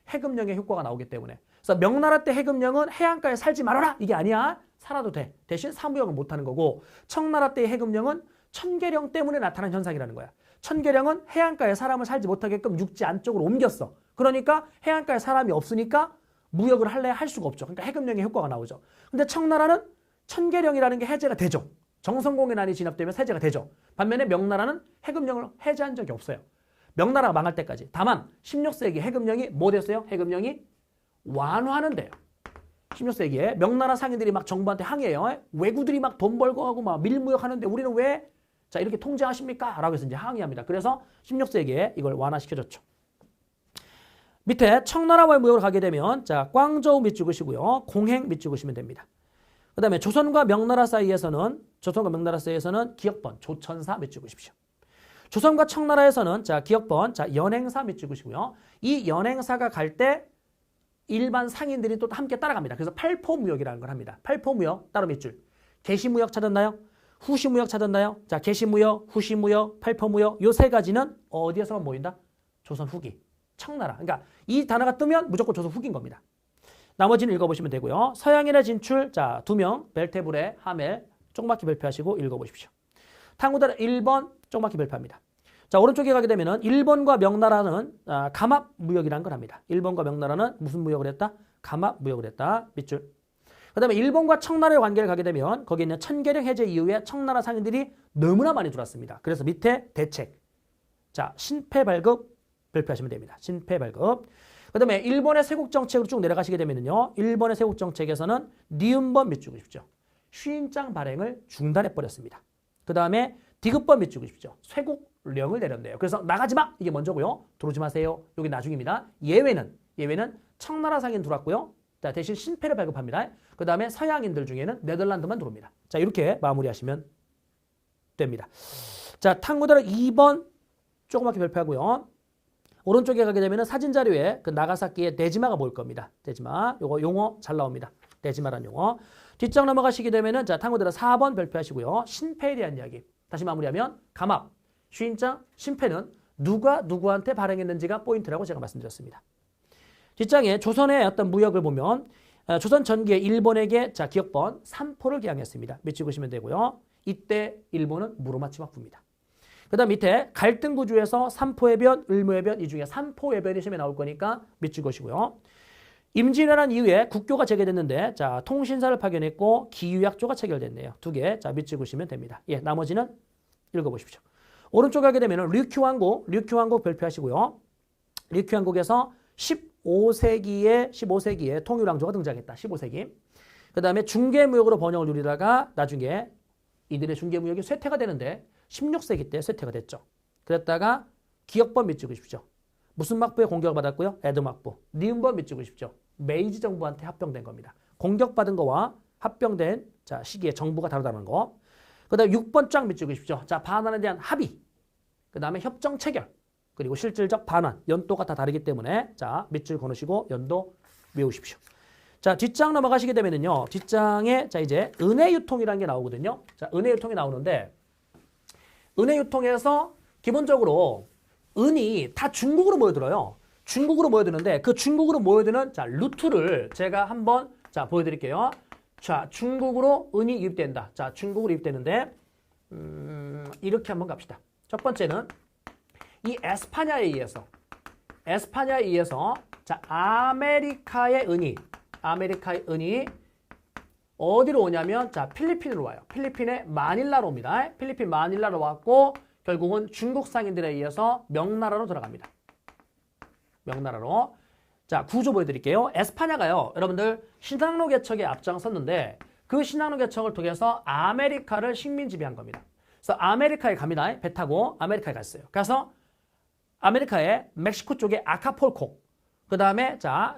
해금령의 효과가 나오기 때문에. 그래서 명나라 때 해금령은 해안가에 살지 말아라. 이게 아니야. 살아도 돼. 대신 사무역을 못하는 거고 청나라 때의 해금령은 천계령 때문에 나타난 현상이라는 거야. 천계령은 해안가에 사람을 살지 못하게끔 육지 안쪽으로 옮겼어. 그러니까 해안가에 사람이 없으니까 무역을 할래 할 수가 없죠. 그러니까 해금령의 효과가 나오죠. 근데 청나라는 천계령이라는 게 해제가 되죠. 정성공연안이 진압되면 해제가 되죠. 반면에 명나라는 해금령을 해제한 적이 없어요. 명나라가 망할 때까지. 다만 16세기 해금령이 뭐 됐어요? 해금령이 완화는 돼요. 16세기에 명나라 상인들이 막 정부한테 항의해요. 왜구들이 막 돈 벌고 하고 막 밀무역하는데 우리는 왜 자 이렇게 통제하십니까? 라고 해서 이제 항의합니다. 그래서 16세기에 이걸 완화시켜줬죠. 밑에 청나라와의 무역을 가게 되면 자 광저우 밑 찍으시고요. 공행 밑 찍으시면 됩니다. 그 다음에 조선과 명나라 사이에서는 기역번 조천사 밑 찍으십시오. 조선과 청나라에서는 자 기역번 자 연행사 밑 찍으시고요. 이 연행사가 갈 때 일반 상인들이 또 함께 따라갑니다. 그래서 팔포무역이라는 걸 합니다. 팔포무역 따로 밑줄. 개시무역 찾았나요? 후시무역 찾았나요? 자 개시무역, 후시무역, 팔포무역 요 세 가지는 어디에서만 모인다? 조선 후기, 청나라. 그러니까 이 단어가 뜨면 무조건 조선 후기인 겁니다. 나머지는 읽어보시면 되고요. 서양인의 진출 자 2명 벨테브레, 하멜 쪽막히 발표하시고 읽어보십시오. 탕후다라 1번 쪽막히 발표합니다. 자 오른쪽에 가게 되면은 일본과 명나라는 감압 무역이라는 걸 합니다. 일본과 명나라는 무슨 무역을 했다? 감압 무역을 했다. 밑줄. 그 다음에 일본과 청나라의 관계를 가게 되면 거기 있는 천계령 해제 이후에 청나라 상인들이 너무나 많이 들어왔습니다. 그래서 밑에 대책. 자 신패발급 발표하시면 됩니다. 신패발급. 그 다음에 일본의 세국 정책으로 쭉 내려가시게 되면요. 일본의 세국 정책에서는 니은번 밑줄 그십시오. 휴인장 발행을 중단해버렸습니다. 그 다음에 디귿번 밑줄 그십시오. 쇄국령을 내렸네요. 그래서 나가지 마! 이게 먼저고요. 들어오지 마세요. 여기 나중입니다. 예외는 청나라 상인 들어왔고요. 자, 대신 신패를 발급합니다. 그 다음에 서양인들 중에는 네덜란드만 들어옵니다. 자, 이렇게 마무리하시면 됩니다. 자, 탕후다라 2번 조그맣게 발표하고요. 오른쪽에 가게 되면 사진 자료에 그 나가사키의 데지마가 보일 겁니다. 데지마. 요거 용어 잘 나옵니다. 데지마라는 용어. 뒷장 넘어가시게 되면은 자, 탕후다라 4번 발표하시고요. 신패에 대한 이야기. 다시 마무리하면 감압, 휴인장, 신패는 누가 누구한테 발행했는지가 포인트라고 제가 말씀드렸습니다. 뒷장에 조선의 어떤 무역을 보면 조선 전기에 일본에게 자 기역번 3포를 개항했습니다. 밑 찍으시면 되고요. 이때 일본은 무로마치마부입니다. 그 다음 밑에 갈등 구조에서 삼포해변, 을무해변 이 중에 삼포해변이 시험에 나올 거니까 밑 찍으시고요. 임진왜란 이후에 국교가 재개됐는데 자 통신사를 파견했고 기유약조가 체결됐네요. 2개 자 밑 찍으시면 됩니다. 예, 나머지는 읽어보십시오. 오른쪽 가게 되면 류큐왕국 발표하시고요. 류큐왕국에서 15세기에 통일왕조가 등장했다. 15세기. 그 다음에 중개무역으로 번영을 누리다가 나중에 이들의 중개무역이 쇠퇴가 되는데 16세기 때 쇠퇴가 됐죠. 그랬다가 기역번 밑 찍으십시오. 무슨 막부에 공격을 받았고요? 에드막부. 니은번 밑 찍으십시오. 메이지 정부한테 합병된 겁니다. 공격받은 거와 합병된 자 시기에 정부가 다르다는 거. 그 다음에 6번 쫙 밑 찍으십시오. 자 반환에 대한 합의. 그 다음에 협정 체결. 그리고 실질적 반환. 연도가 다 다르기 때문에 자 밑줄 거놓으시고 연도 외우십시오. 자 뒷장 넘어가시게 되면은요. 뒷장에 자 이제 은혜 유통이라는 게 나오거든요. 자 은혜 유통이 나오는데 은혜 유통에서 기본적으로 은이 다 중국으로 모여들어요. 중국으로 모여드는데 그 중국으로 모여드는 자 루트를 제가 한번 자 보여드릴게요. 자 중국으로 은이 유입된다. 자 중국으로 유입되는데 이렇게 한번 갑시다. 첫 번째는 이 에스파냐에 의해서 자 아메리카의 은이 어디로 오냐면 자 필리핀으로 와요. 필리핀의 마닐라로 옵니다. 필리핀 마닐라로 왔고 결국은 중국 상인들에 의해서 명나라로 들어갑니다. 명나라로. 자 구조 보여드릴게요. 에스파냐가요. 여러분들 신항로 개척에 앞장섰는데 그 신항로 개척을 통해서 아메리카를 식민 지배한 겁니다. 그래서 아메리카에 갑니다. 배 타고 아메리카에 갔어요. 그래서 아메리카의 멕시코 쪽에 아카폴코 그 다음에 자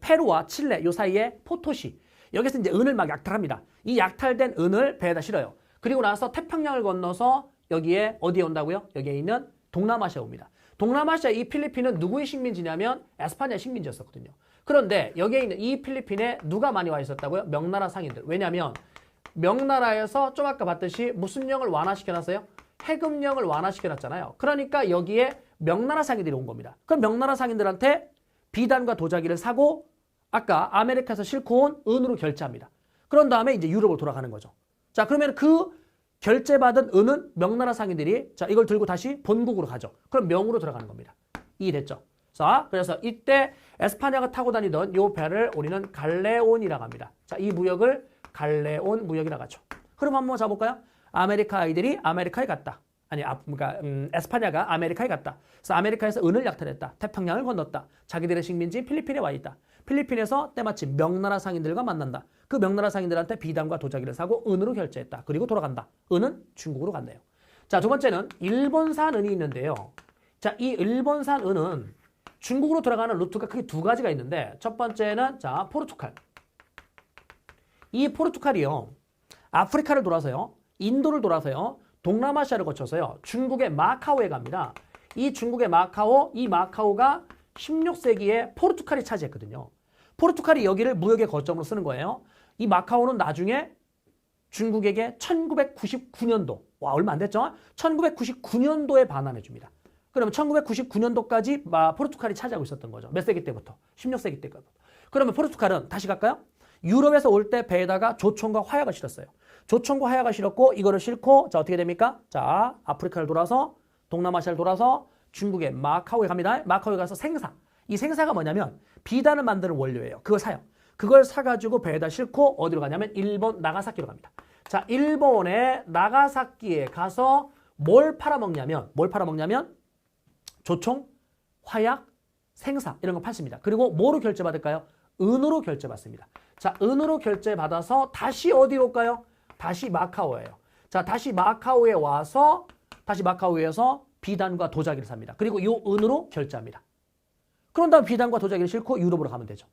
페루와 칠레 요 사이에 포토시 여기서 이제 은을 막 약탈합니다. 이 약탈된 은을 배에다 실어요. 그리고 나서 태평양을 건너서 여기에 어디에 온다고요? 여기에 있는 동남아시아에 옵니다. 동남아시아 이 필리핀은 누구의 식민지냐면 에스파냐의 식민지였었거든요. 그런데 여기에 있는 이 필리핀에 누가 많이 와 있었다고요? 명나라 상인들. 왜냐하면 명나라에서 좀 아까 봤듯이 무슨 령을 완화시켜놨어요? 해금령을 완화시켜놨잖아요. 그러니까 여기에 명나라 상인들이 온 겁니다. 그럼 명나라 상인들한테 비단과 도자기를 사고 아까 아메리카에서 싣고 온 은으로 결제합니다. 그런 다음에 이제 유럽으로 돌아가는 거죠. 자 그러면 그 결제받은 은은 명나라 상인들이 자 이걸 들고 다시 본국으로 가죠. 그럼 명으로 들어가는 겁니다. 이해됐죠? 자, 그래서 이때 에스파냐가 타고 다니던 요 배를 우리는 갈레온이라고 합니다. 자, 이 무역을 갈레온 무역이라고 하죠. 그럼 한번 잡아볼까요? 아메리카 아이들이 아메리카에 갔다. 아니, 그러니까 에스파냐가 아메리카에 갔다. 그래서 아메리카에서 은을 약탈했다. 태평양을 건넜다. 자기들의 식민지 필리핀에 와 있다. 필리핀에서 때마침 명나라 상인들과 만난다. 그 명나라 상인들한테 비단과 도자기를 사고 은으로 결제했다. 그리고 돌아간다. 은은 중국으로 간대요. 자, 두 번째는 일본산 은이 있는데요. 자, 이 일본산 은은 중국으로 들어가는 루트가 크게 두 가지가 있는데 첫 번째는 자, 포르투갈. 이 포르투갈이요. 아프리카를 돌아서요. 인도를 돌아서요. 동남아시아를 거쳐서요. 중국의 마카오에 갑니다. 이 중국의 마카오, 이 마카오가 16세기에 포르투갈이 차지했거든요. 포르투갈이 여기를 무역의 거점으로 쓰는 거예요. 이 마카오는 나중에 중국에게 1999년도, 와 얼마 안 됐죠? 1999년도에 반환해 줍니다. 그러면 1999년도까지 포르투갈이 차지하고 있었던 거죠. 몇 세기 때부터? 16세기 때부터. 그러면 포르투갈은 다시 갈까요? 유럽에서 올 때 배에다가 조총과 화약을 실었어요. 조총과 화약을 실었고 이거를 싣고 자 어떻게 됩니까? 자 아프리카를 돌아서 동남아시아를 돌아서 중국의 마카오에 갑니다. 마카오에 가서 생사. 이 생사가 뭐냐면 비단을 만드는 원료예요. 그걸 사요. 그걸 사가지고 배에다 싣고 어디로 가냐면 일본 나가사키로 갑니다. 자 일본의 나가사키에 가서 뭘 팔아먹냐면 조총, 화약, 생사 이런 거 팔습니다. 그리고 뭐로 결제받을까요? 은으로 결제받습니다. 자, 은으로 결제받아서 다시 어디로 올까요? 다시 마카오예요. 자, 다시 마카오에 와서 다시 마카오에서 비단과 도자기를 삽니다. 그리고 이 은으로 결제합니다. 그런 다음 비단과 도자기를 싣고 유럽으로 가면 되죠.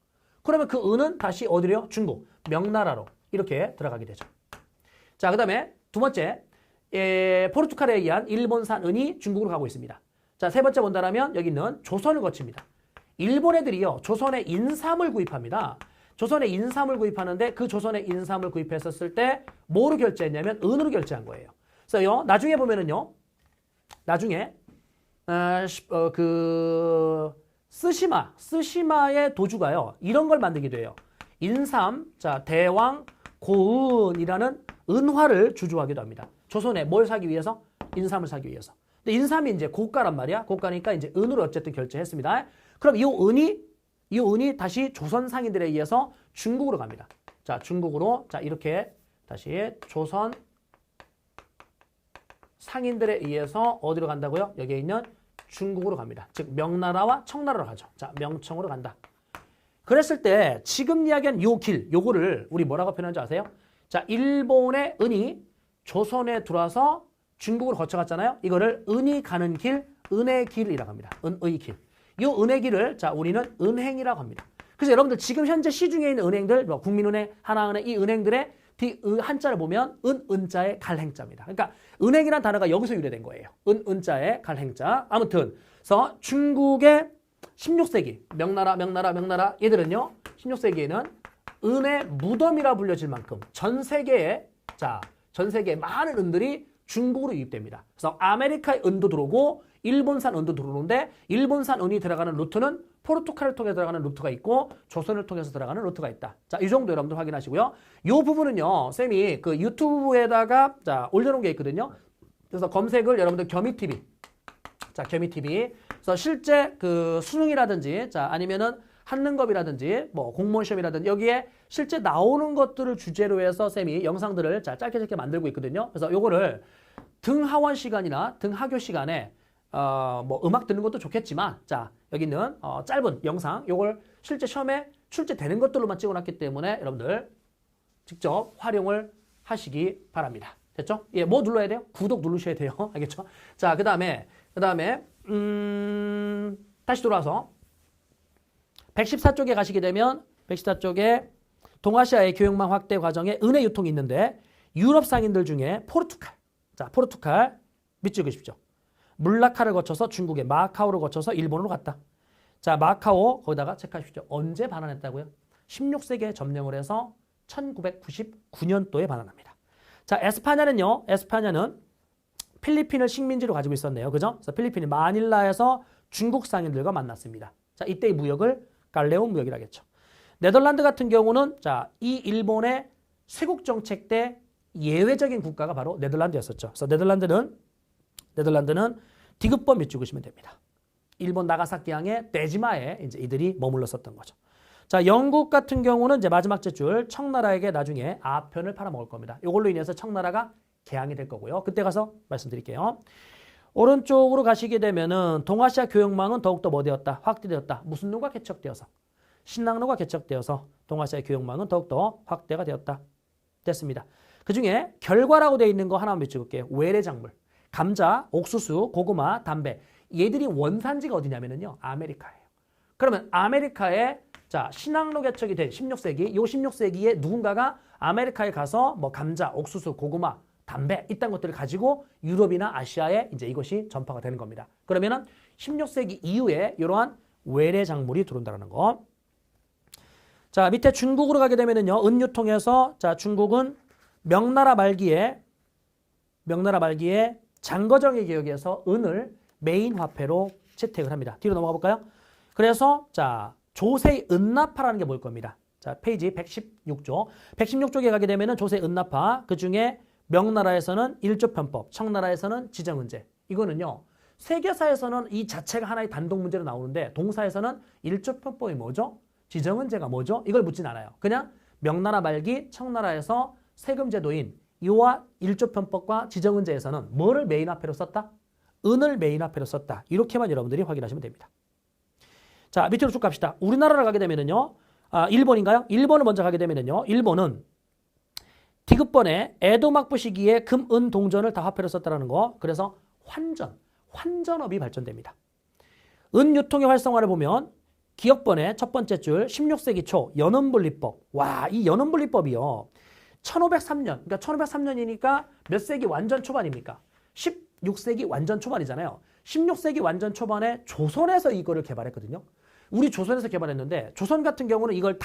그러면 그 은은 다시 어디로요? 중국, 명나라로 이렇게 들어가게 되죠. 자, 그 다음에 두 번째, 포르투갈에 의한 일본산 은이 중국으로 가고 있습니다. 자, 세 번째 본다라면 여기 있는 조선을 거칩니다. 일본 애들이요, 조선의 인삼을 구입합니다. 조선의 인삼을 구입하는데 그 조선의 인삼을 구입했었을 때 뭐로 결제했냐면 은으로 결제한 거예요. 그래서 나중에 보면은요, 나중에 스시마의 도주가요, 이런 걸 만들기도 해요. 인삼, 자 대왕 고은이라는 은화를 주조하기도 합니다. 조선에 뭘 사기 위해서? 인삼을 사기 위해서. 근데 인삼이 이제 고가란 말이야. 고가니까 이제 은으로 어쨌든 결제했습니다. 그럼 이 은이 다시 조선 상인들에 의해서 중국으로 갑니다. 자, 중국으로 자 이렇게 다시 조선 상인들에 의해서 어디로 간다고요? 여기에 있는 중국으로 갑니다. 즉 명나라와 청나라로 가죠. 자, 명청으로 간다. 그랬을 때 지금 이야기한 요 길, 요거를 우리 뭐라고 표현하는지 아세요? 자, 일본의 은이 조선에 들어와서 중국으로 거쳐갔잖아요. 이거를 은이 가는 길, 은의 길이라고 합니다. 은의 길. 이 은의 길을 자 우리는 은행이라고 합니다. 그래서 여러분들 지금 현재 시중에 있는 은행들, 국민은행, 하나은행 이 은행들의 한자를 보면 은자의 갈행자입니다. 그러니까 은행이란 단어가 여기서 유래된 거예요. 은자의 갈행자. 아무튼 그래서 중국의 16세기 명나라 얘들은요 16세기에는 은의 무덤이라 불려질 만큼 전 세계에 많은 은들이 중국으로 유입됩니다. 그래서 아메리카의 은도 들어오고 일본산 은도 들어오는데 일본산 은이 들어가는 루트는 포르투갈을 통해 들어가는 루트가 있고 조선을 통해서 들어가는 루트가 있다. 자, 이 정도 여러분들 확인하시고요. 이 부분은요, 쌤이 그 유튜브에다가 자 올려놓은 게 있거든요. 그래서 검색을 여러분들 겸이TV. 자, 겸이TV. 그래서 실제 그 수능이라든지 자 아니면은 한능검이라든지 뭐 공무원 시험이라든지 여기에 실제 나오는 것들을 주제로 해서 쌤이 영상들을 자 짧게 만들고 있거든요. 그래서 요거를 등하원 시간이나 등하교 시간에 뭐 음악 듣는 것도 좋겠지만 자 여기 있는 짧은 영상 요걸 실제 시험에 출제되는 것들로만 찍어놨기 때문에 여러분들 직접 활용을 하시기 바랍니다. 됐죠? 예, 뭐 눌러야 돼요? 구독 누르셔야 돼요. 알겠죠? 자, 그 다음에 다시 돌아와서 114쪽에 가시게 되면 114쪽에 동아시아의 교역망 확대 과정에 은의 유통이 있는데 유럽 상인들 중에 포르투갈 밑줄 그십시오. 물라카를 거쳐서 중국의 마카오를 거쳐서 일본으로 갔다. 자, 마카오 거기다가 체크하십시오. 언제 반환했다고요? 16세기에 점령을 해서 1999년도에 반환합니다. 자, 에스파냐는 필리핀을 식민지로 가지고 있었네요. 그죠? 그래서 필리핀이 마닐라에서 중국 상인들과 만났습니다. 자, 이때의 무역을 갈레온 무역이라고 했죠. 네덜란드 같은 경우는 자, 이 일본의 쇄국 정책 때 예외적인 국가가 바로 네덜란드였었죠. 그래서 네덜란드는 디귿번 밑줄 그시면 됩니다. 일본 나가사키항의 데지마에 이제 이들이 머물렀었던 거죠. 자, 영국 같은 경우는 이제 마지막 줄 청나라에게 나중에 아편을 팔아먹을 겁니다. 이걸로 인해서 청나라가 개항이 될 거고요. 그때 가서 말씀드릴게요. 오른쪽으로 가시게 되면은 동아시아 교역망은 더욱더 뭐 되었다? 확대되었다. 무슨 로가 개척되어서? 신랑로가 개척되어서 동아시아 교역망은 더욱더 확대가 되었다. 됐습니다. 그 중에 결과라고 되어 있는 거 하나만 비춰볼게요. 외래작물, 감자, 옥수수, 고구마, 담배. 얘들이 원산지가 어디냐면요. 아메리카예요. 그러면 아메리카에 자, 신항로 개척이 된 16세기, 요 16세기에 누군가가 아메리카에 가서 뭐 감자, 옥수수, 고구마, 담배 이딴 것들을 가지고 유럽이나 아시아에 이제 이것이 전파가 되는 겁니다. 그러면은 16세기 이후에 이러한 외래 작물이 들어온다는 거. 자, 밑에 중국으로 가게 되면은요. 은유통에서 자, 중국은 명나라 말기에 장거정의 개혁에서 은을 메인 화폐로 채택을 합니다. 뒤로 넘어가 볼까요? 그래서 자, 조세 은납파라는 게 뭘 겁니다. 자, 페이지 116조. 116쪽에 가게 되면은 조세 은납파. 그중에 명나라에서는 일조편법, 청나라에서는 지정은제. 이거는요. 세계사에서는 이 자체가 하나의 단독 문제로 나오는데 동사에서는 일조편법이 뭐죠? 지정은제가 뭐죠? 이걸 묻진 않아요. 그냥 명나라 말기 청나라에서 세금 제도인 이와 일조편법과 지정은제에서는 뭐를 메인 화폐로 썼다? 은을 메인 화폐로 썼다. 이렇게만 여러분들이 확인하시면 됩니다. 자, 밑으로 쭉 갑시다. 우리나라를 가게 되면은요. 일본인가요? 일본을 먼저 가게 되면은요. 일본은 디귿번에 에도 막부 시기에 금, 은, 동전을 다 화폐로 썼다는 거. 그래서 환전업이 발전됩니다. 은 유통의 활성화를 보면 기역번의 첫 번째 줄 16세기 초 연원분리법. 와, 이 연원분리법이요. 1503년. 그러니까 1503년이니까 몇 세기 완전 초반입니까? 16세기 완전 초반이잖아요. 16세기 완전 초반에 조선에서 이거를 개발했거든요. 우리 조선에서 개발했는데 조선 같은 경우는 이걸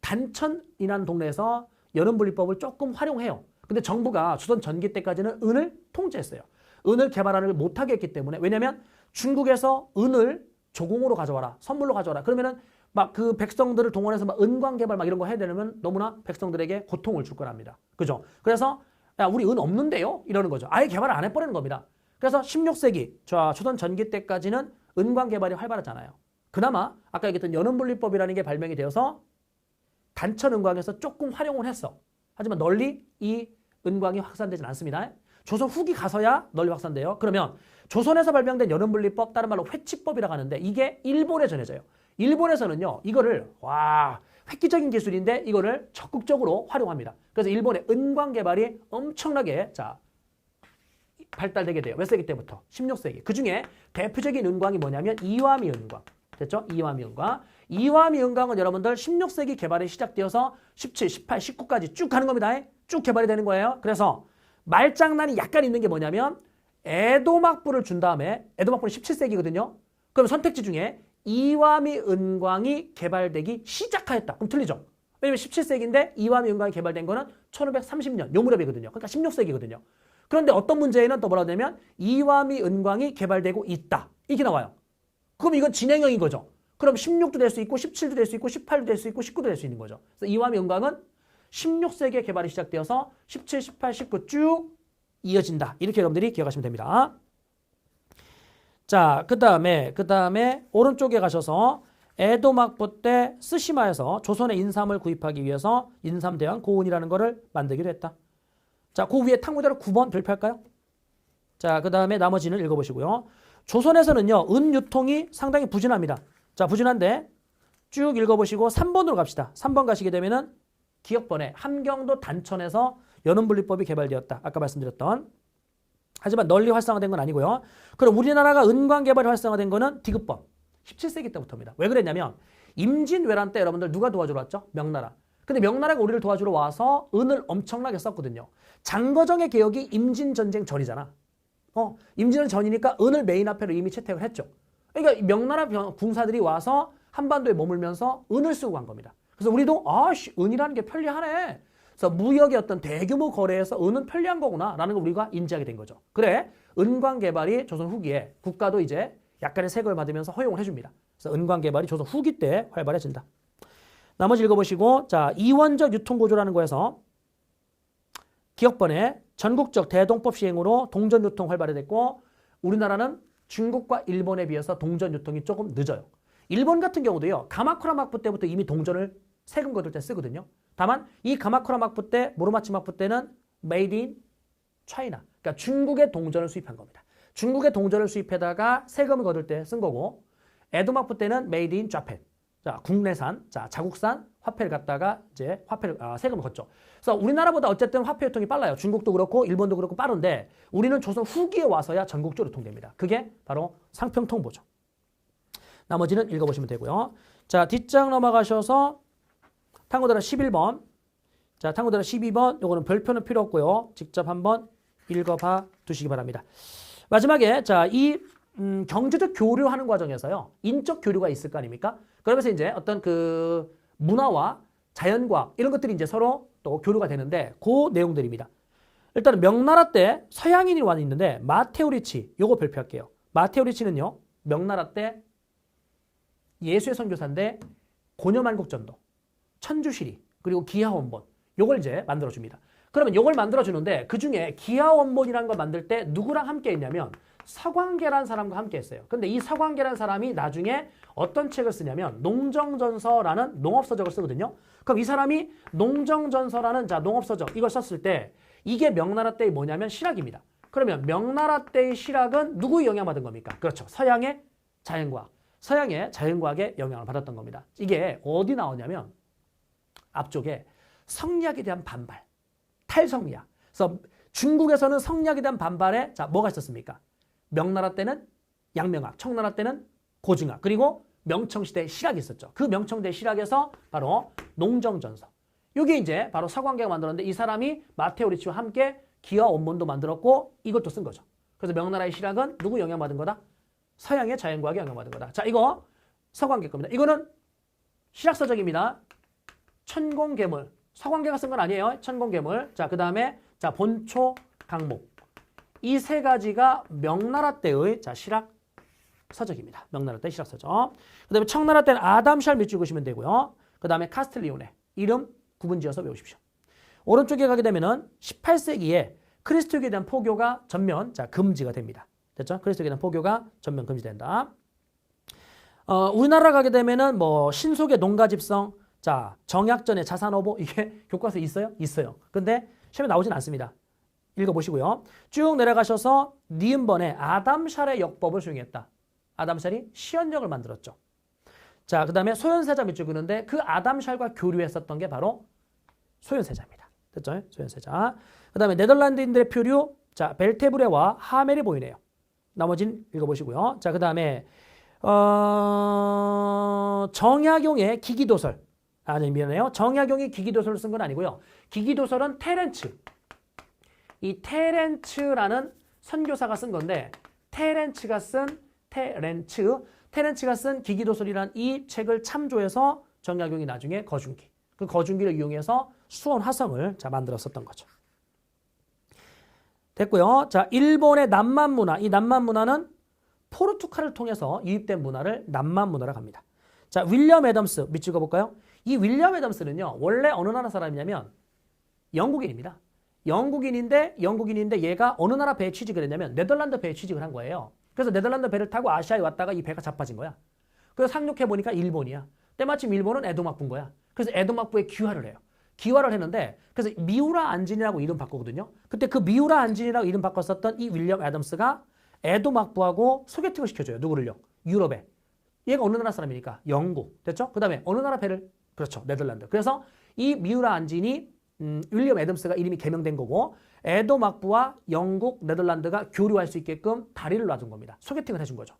단천이라는 동네에서 연원분리법을 조금 활용해요. 근데 정부가 조선 전기 때까지는 은을 통제했어요. 은을 개발하는 걸 못하게 했기 때문에. 왜냐하면 중국에서 은을 조공으로 가져와라. 선물로 가져와라. 그러면은 막 그 백성들을 동원해서 막 은광 개발 막 이런 거 해야 되려면 너무나 백성들에게 고통을 줄 거랍니다. 그죠? 그래서 야, 우리 은 없는데요? 이러는 거죠. 아예 개발을 안 해버리는 겁니다. 그래서 16세기 조선 전기 때까지는 은광 개발이 활발하잖아요. 그나마 아까 얘기했던 연원분리법이라는 게 발명이 되어서 단천 은광에서 조금 활용을 했어. 하지만 널리 이 은광이 확산되진 않습니다. 조선 후기 가서야 널리 확산돼요. 그러면 조선에서 발명된 연원분리법, 다른 말로 회치법이라고 하는데 이게 일본에 전해져요. 일본에서는요. 이거를 획기적인 기술인데 이거를 적극적으로 활용합니다. 그래서 일본의 은광 개발이 엄청나게 발달되게 돼요. 몇 세기 때부터? 16세기. 그중에 대표적인 은광이 뭐냐면 이와미 은광. 됐죠? 이와미 은광. 이와미 은광은 여러분들 16세기 개발이 시작되어서 17, 18, 19까지 쭉 가는 겁니다. 쭉 개발이 되는 거예요. 그래서 말장난이 약간 있는 게 뭐냐면 에도막부를 준 다음에 에도막부는 17세기거든요. 그럼 선택지 중에 이와미 은광이 개발되기 시작하였다. 그럼 틀리죠? 왜냐면 17세기인데 이와미 은광이 개발된 거는 1530년 요 무렵이거든요. 그러니까 16세기거든요. 그런데 어떤 문제에는 또 뭐라고 하냐면 이와미 은광이 개발되고 있다. 이렇게 나와요. 그럼 이건 진행형인 거죠. 그럼 16도 될 수 있고 17도 될 수 있고 18도 될 수 있고 19도 될 수 있는 거죠. 그래서 이와미 은광은 16세기에 개발이 시작되어서 17, 18, 19 쭉 이어진다. 이렇게 여러분들이 기억하시면 됩니다. 자, 그 다음에 오른쪽에 가셔서 에도막부 때 스시마에서 조선의 인삼을 구입하기 위해서 인삼대왕 고은이라는 거를 만들기로 했다. 자, 그 위에 탕무대로 9번 별표할까요? 자, 그 다음에 나머지는 읽어보시고요. 조선에서는요, 은 유통이 상당히 부진합니다. 자, 부진한데 쭉 읽어보시고 3번으로 갑시다. 3번 가시게 되면은 기역번에 함경도 단천에서 연원분리법이 개발되었다. 아까 말씀드렸던. 하지만 널리 활성화된 건 아니고요. 그럼 우리나라가 은광 개발이 활성화된 거는 디귿번 17세기 때부터입니다. 왜 그랬냐면 임진왜란 때 여러분들 누가 도와주러 왔죠? 명나라. 근데 명나라가 우리를 도와주러 와서 은을 엄청나게 썼거든요. 장거정의 개혁이 임진전쟁 전이잖아. 임진은 전이니까 은을 메인 화폐로 이미 채택을 했죠. 그러니까 명나라 군사들이 와서 한반도에 머물면서 은을 쓰고 간 겁니다. 그래서 우리도 은이라는 게 편리하네. 그래서 무역의 어떤 대규모 거래에서 은은 편리한 거구나 라는 걸 우리가 인지하게 된 거죠. 그래 은광 개발이 조선 후기에 국가도 이제 약간의 세금을 받으면서 허용을 해줍니다. 그래서 은광 개발이 조선 후기 때 활발해진다. 나머지 읽어보시고 자 이원적 유통구조라는 거에서 기역번에 전국적 대동법 시행으로 동전 유통 활발해졌고 우리나라는 중국과 일본에 비해서 동전 유통이 조금 늦어요. 일본 같은 경우도요. 가마쿠라 막부 때부터 이미 동전을 세금 거둘 때 쓰거든요. 다만 이 가마쿠라 막부 때, 모로마치 막부 때는 made in China. 그러니까 중국의 동전을 수입한 겁니다. 중국의 동전을 수입해다가 세금을 거둘 때 쓴 거고 에도 막부 때는 made in Japan. 자, 국내산, 자, 자국산 화폐를 갖다가 이제 세금을 걷죠. 그래서 우리나라보다 어쨌든 화폐 유통이 빨라요. 중국도 그렇고 일본도 그렇고 빠른데 우리는 조선 후기에 와서야 전국적으로 유통됩니다. 그게 바로 상평통보죠. 나머지는 읽어보시면 되고요. 자, 뒷장 넘어가셔서 탐구드라 11번. 자, 탐구드라 12번. 요거는 별표는 필요 없고요. 직접 한번 읽어봐 두시기 바랍니다. 마지막에 자, 이 경제적 교류하는 과정에서요. 인적 교류가 있을 거 아닙니까? 그러면서 이제 어떤 그 문화와 자연과학 이런 것들이 이제 서로 또 교류가 되는데 그 내용들입니다. 일단은 명나라 때 서양인이 와 있는데 마테오 리치 요거 발표할게요. 마테오 리치는요. 명나라 때 예수의 선교사인데 고려만국전도, 천주시리 그리고 기하원본 요걸 이제 만들어줍니다. 그러면 요걸 만들어주는데 그중에 기하원본이라는 걸 만들 때 누구랑 함께 했냐면 서광계라는 사람과 함께 했어요. 근데 이 서광계라는 사람이 나중에 어떤 책을 쓰냐면 농정전서라는 농업서적을 쓰거든요. 그럼 이 사람이 농정전서라는 자 농업서적 이걸 썼을 때 이게 명나라 때의 뭐냐면 실학입니다. 그러면 명나라 때의 실학은 누구의 영향받은 겁니까? 그렇죠. 서양의 자연과학. 서양의 자연과학에 영향을 받았던 겁니다. 이게 어디 나오냐면 앞쪽에 성리학에 대한 반발, 탈성리학. 그래서 중국에서는 성리학에 대한 반발에 자 뭐가 있었습니까? 명나라 때는 양명학, 청나라 때는 고증학, 그리고 명청시대 실학이 있었죠. 그 명청시대 실학에서 바로 농정전서. 이게 이제 바로 서광계가 만들었는데 이 사람이 마테오 리치와 함께 기하 원본도 만들었고 이것도 쓴 거죠. 그래서 명나라의 실학은 누구 영향받은 거다? 서양의 자연과학에 영향받은 거다. 자, 이거 서광계 겁니다. 이거는 실학서적입니다. 천공괴물. 서광계가 쓴 건 아니에요. 천공괴물. 자, 그 다음에 자 본초 강목. 이 세 가지가 명나라 때의 자 실학 서적입니다. 명나라 때 실학 서적. 그다음에 청나라 때는 아담샬 밑줄 그시면 되고요. 그다음에 카스텔리오네 이름 구분지어서 외우십시오. 오른쪽에 가게 되면은 18세기에 그리스도교에 대한 포교가 전면 자 금지가 됩니다. 됐죠? 그리스도교에 대한 포교가 전면 금지된다. 우리나라 가게 되면은 뭐 신속의 농가집성, 자 정약전의 자산어보 이게 교과서에 있어요? 있어요. 근데 시험에 나오진 않습니다. 읽어보시고요. 쭉 내려가셔서 니은번에 아담샬의 역법을 수행했다. 아담샬이 시연력을 만들었죠. 자, 그 다음에 소현세자 밑줄 그는데 그 아담샬과 교류했었던 게 바로 소현세자입니다. 됐죠? 소현세자. 그 다음에 네덜란드인들의 표류, 자, 벨테브레와 하멜이 보이네요. 나머지는 읽어보시고요. 자, 그 다음에 정약용의 기기도설. 아니, 미안해요. 정약용이 기기도설을 쓴 건 아니고요. 기기도설은 테렌츠. 이 테렌츠라는 선교사가 쓴 건데 테렌츠가 쓴 기기도설이란 이 책을 참조해서 정약용이 나중에 거중기. 그 거중기를 이용해서 수원 화성을 자 만들었었던 거죠. 됐고요. 자, 일본의 남만 문화. 이 남만 문화는 포르투갈을 통해서 유입된 문화를 남만 문화라고 합니다. 자, 윌리엄 애덤스 밑줄 그어볼까요? 이 윌리엄 애덤스는요. 원래 어느 나라 사람이냐면 영국인입니다. 영국인인데 얘가 어느 나라 배에 취직을 했냐면 네덜란드 배에 취직을 한 거예요. 그래서 네덜란드 배를 타고 아시아에 왔다가 이 배가 자빠진 거야. 그래서 상륙해보니까 일본이야. 때마침 일본은 에도막부인 거야. 그래서 에도막부에 귀화를 해요. 귀화를 했는데 그래서 미우라 안진이라고 이름 바꾸거든요. 그때 그 미우라 안진이라고 이름 바꿨었던 이 윌리엄 애덤스가 에도막부하고 소개팅을 시켜줘요. 누구를요? 유럽에. 얘가 어느 나라 사람이니까 영국. 됐죠? 그 다음에 어느 나라 배를? 그렇죠. 네덜란드. 그래서 이 미우라 안진이 윌리엄 애덤스가 이름이 개명된 거고 에도막부와 영국, 네덜란드가 교류할 수 있게끔 다리를 놔준 겁니다. 소개팅을 해준 거죠.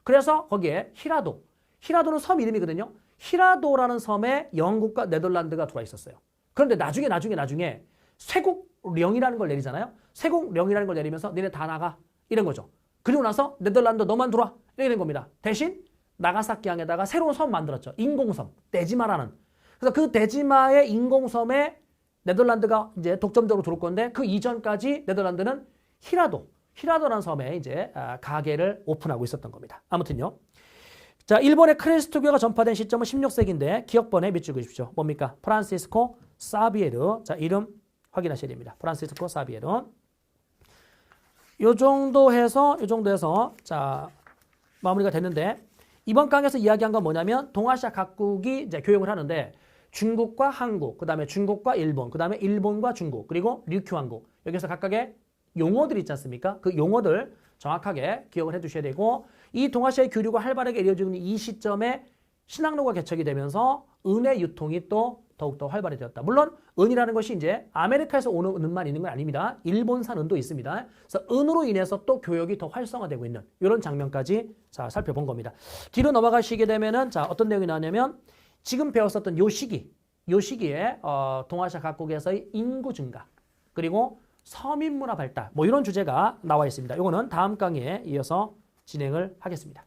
그래서 거기에 히라도는 섬 이름이거든요. 히라도라는 섬에 영국과 네덜란드가 들어와 있었어요. 그런데 나중에 쇄국령이라는 걸 내리잖아요. 쇄국령이라는 걸 내리면서 너네 다 나가 이런 거죠. 그리고 나서 네덜란드 너만 들어와 이렇게 된 겁니다. 대신 나가사키항에다가 새로운 섬 만들었죠. 인공섬, 데지마라는. 그래서 그 데지마의 인공섬에 네덜란드가 이제 독점적으로 들어올 건데 그 이전까지 네덜란드는 히라도라는 섬에 이제 가게를 오픈하고 있었던 겁니다. 아무튼요. 자, 일본의 크리스토교가 전파된 시점은 16세기인데 기억번에 밑줄 그으십시오. 뭡니까? 프란시스코 사비에르. 자, 이름 확인하셔야 됩니다. 프란시스코 사비에르. 요 정도 해서 자, 마무리가 됐는데 이번 강의에서 이야기한 건 뭐냐면 동아시아 각국이 이제 교역을 하는데 중국과 한국, 그다음에 중국과 일본, 그다음에 일본과 중국, 그리고 류큐왕국. 여기서 각각의 용어들 있지 않습니까? 그 용어들 정확하게 기억을 해 두셔야 되고 이 동아시아의 교류가 활발하게 이루어지는 이 시점에 신항로가 개척이 되면서 은의 유통이 또 더욱더 활발해졌다. 물론 은이라는 것이 이제 아메리카에서 오는 은만 있는 건 아닙니다. 일본산 은도 있습니다. 그래서 은으로 인해서 또 교역이 더 활성화되고 있는 이런 장면까지 자, 살펴본 겁니다. 뒤로 넘어가시게 되면은 자, 어떤 내용이 나오냐면 지금 배웠었던 요 시기에 동아시아 각국에서의 인구 증가 그리고 서민 문화 발달 뭐 이런 주제가 나와 있습니다. 이거는 다음 강의에 이어서 진행을 하겠습니다.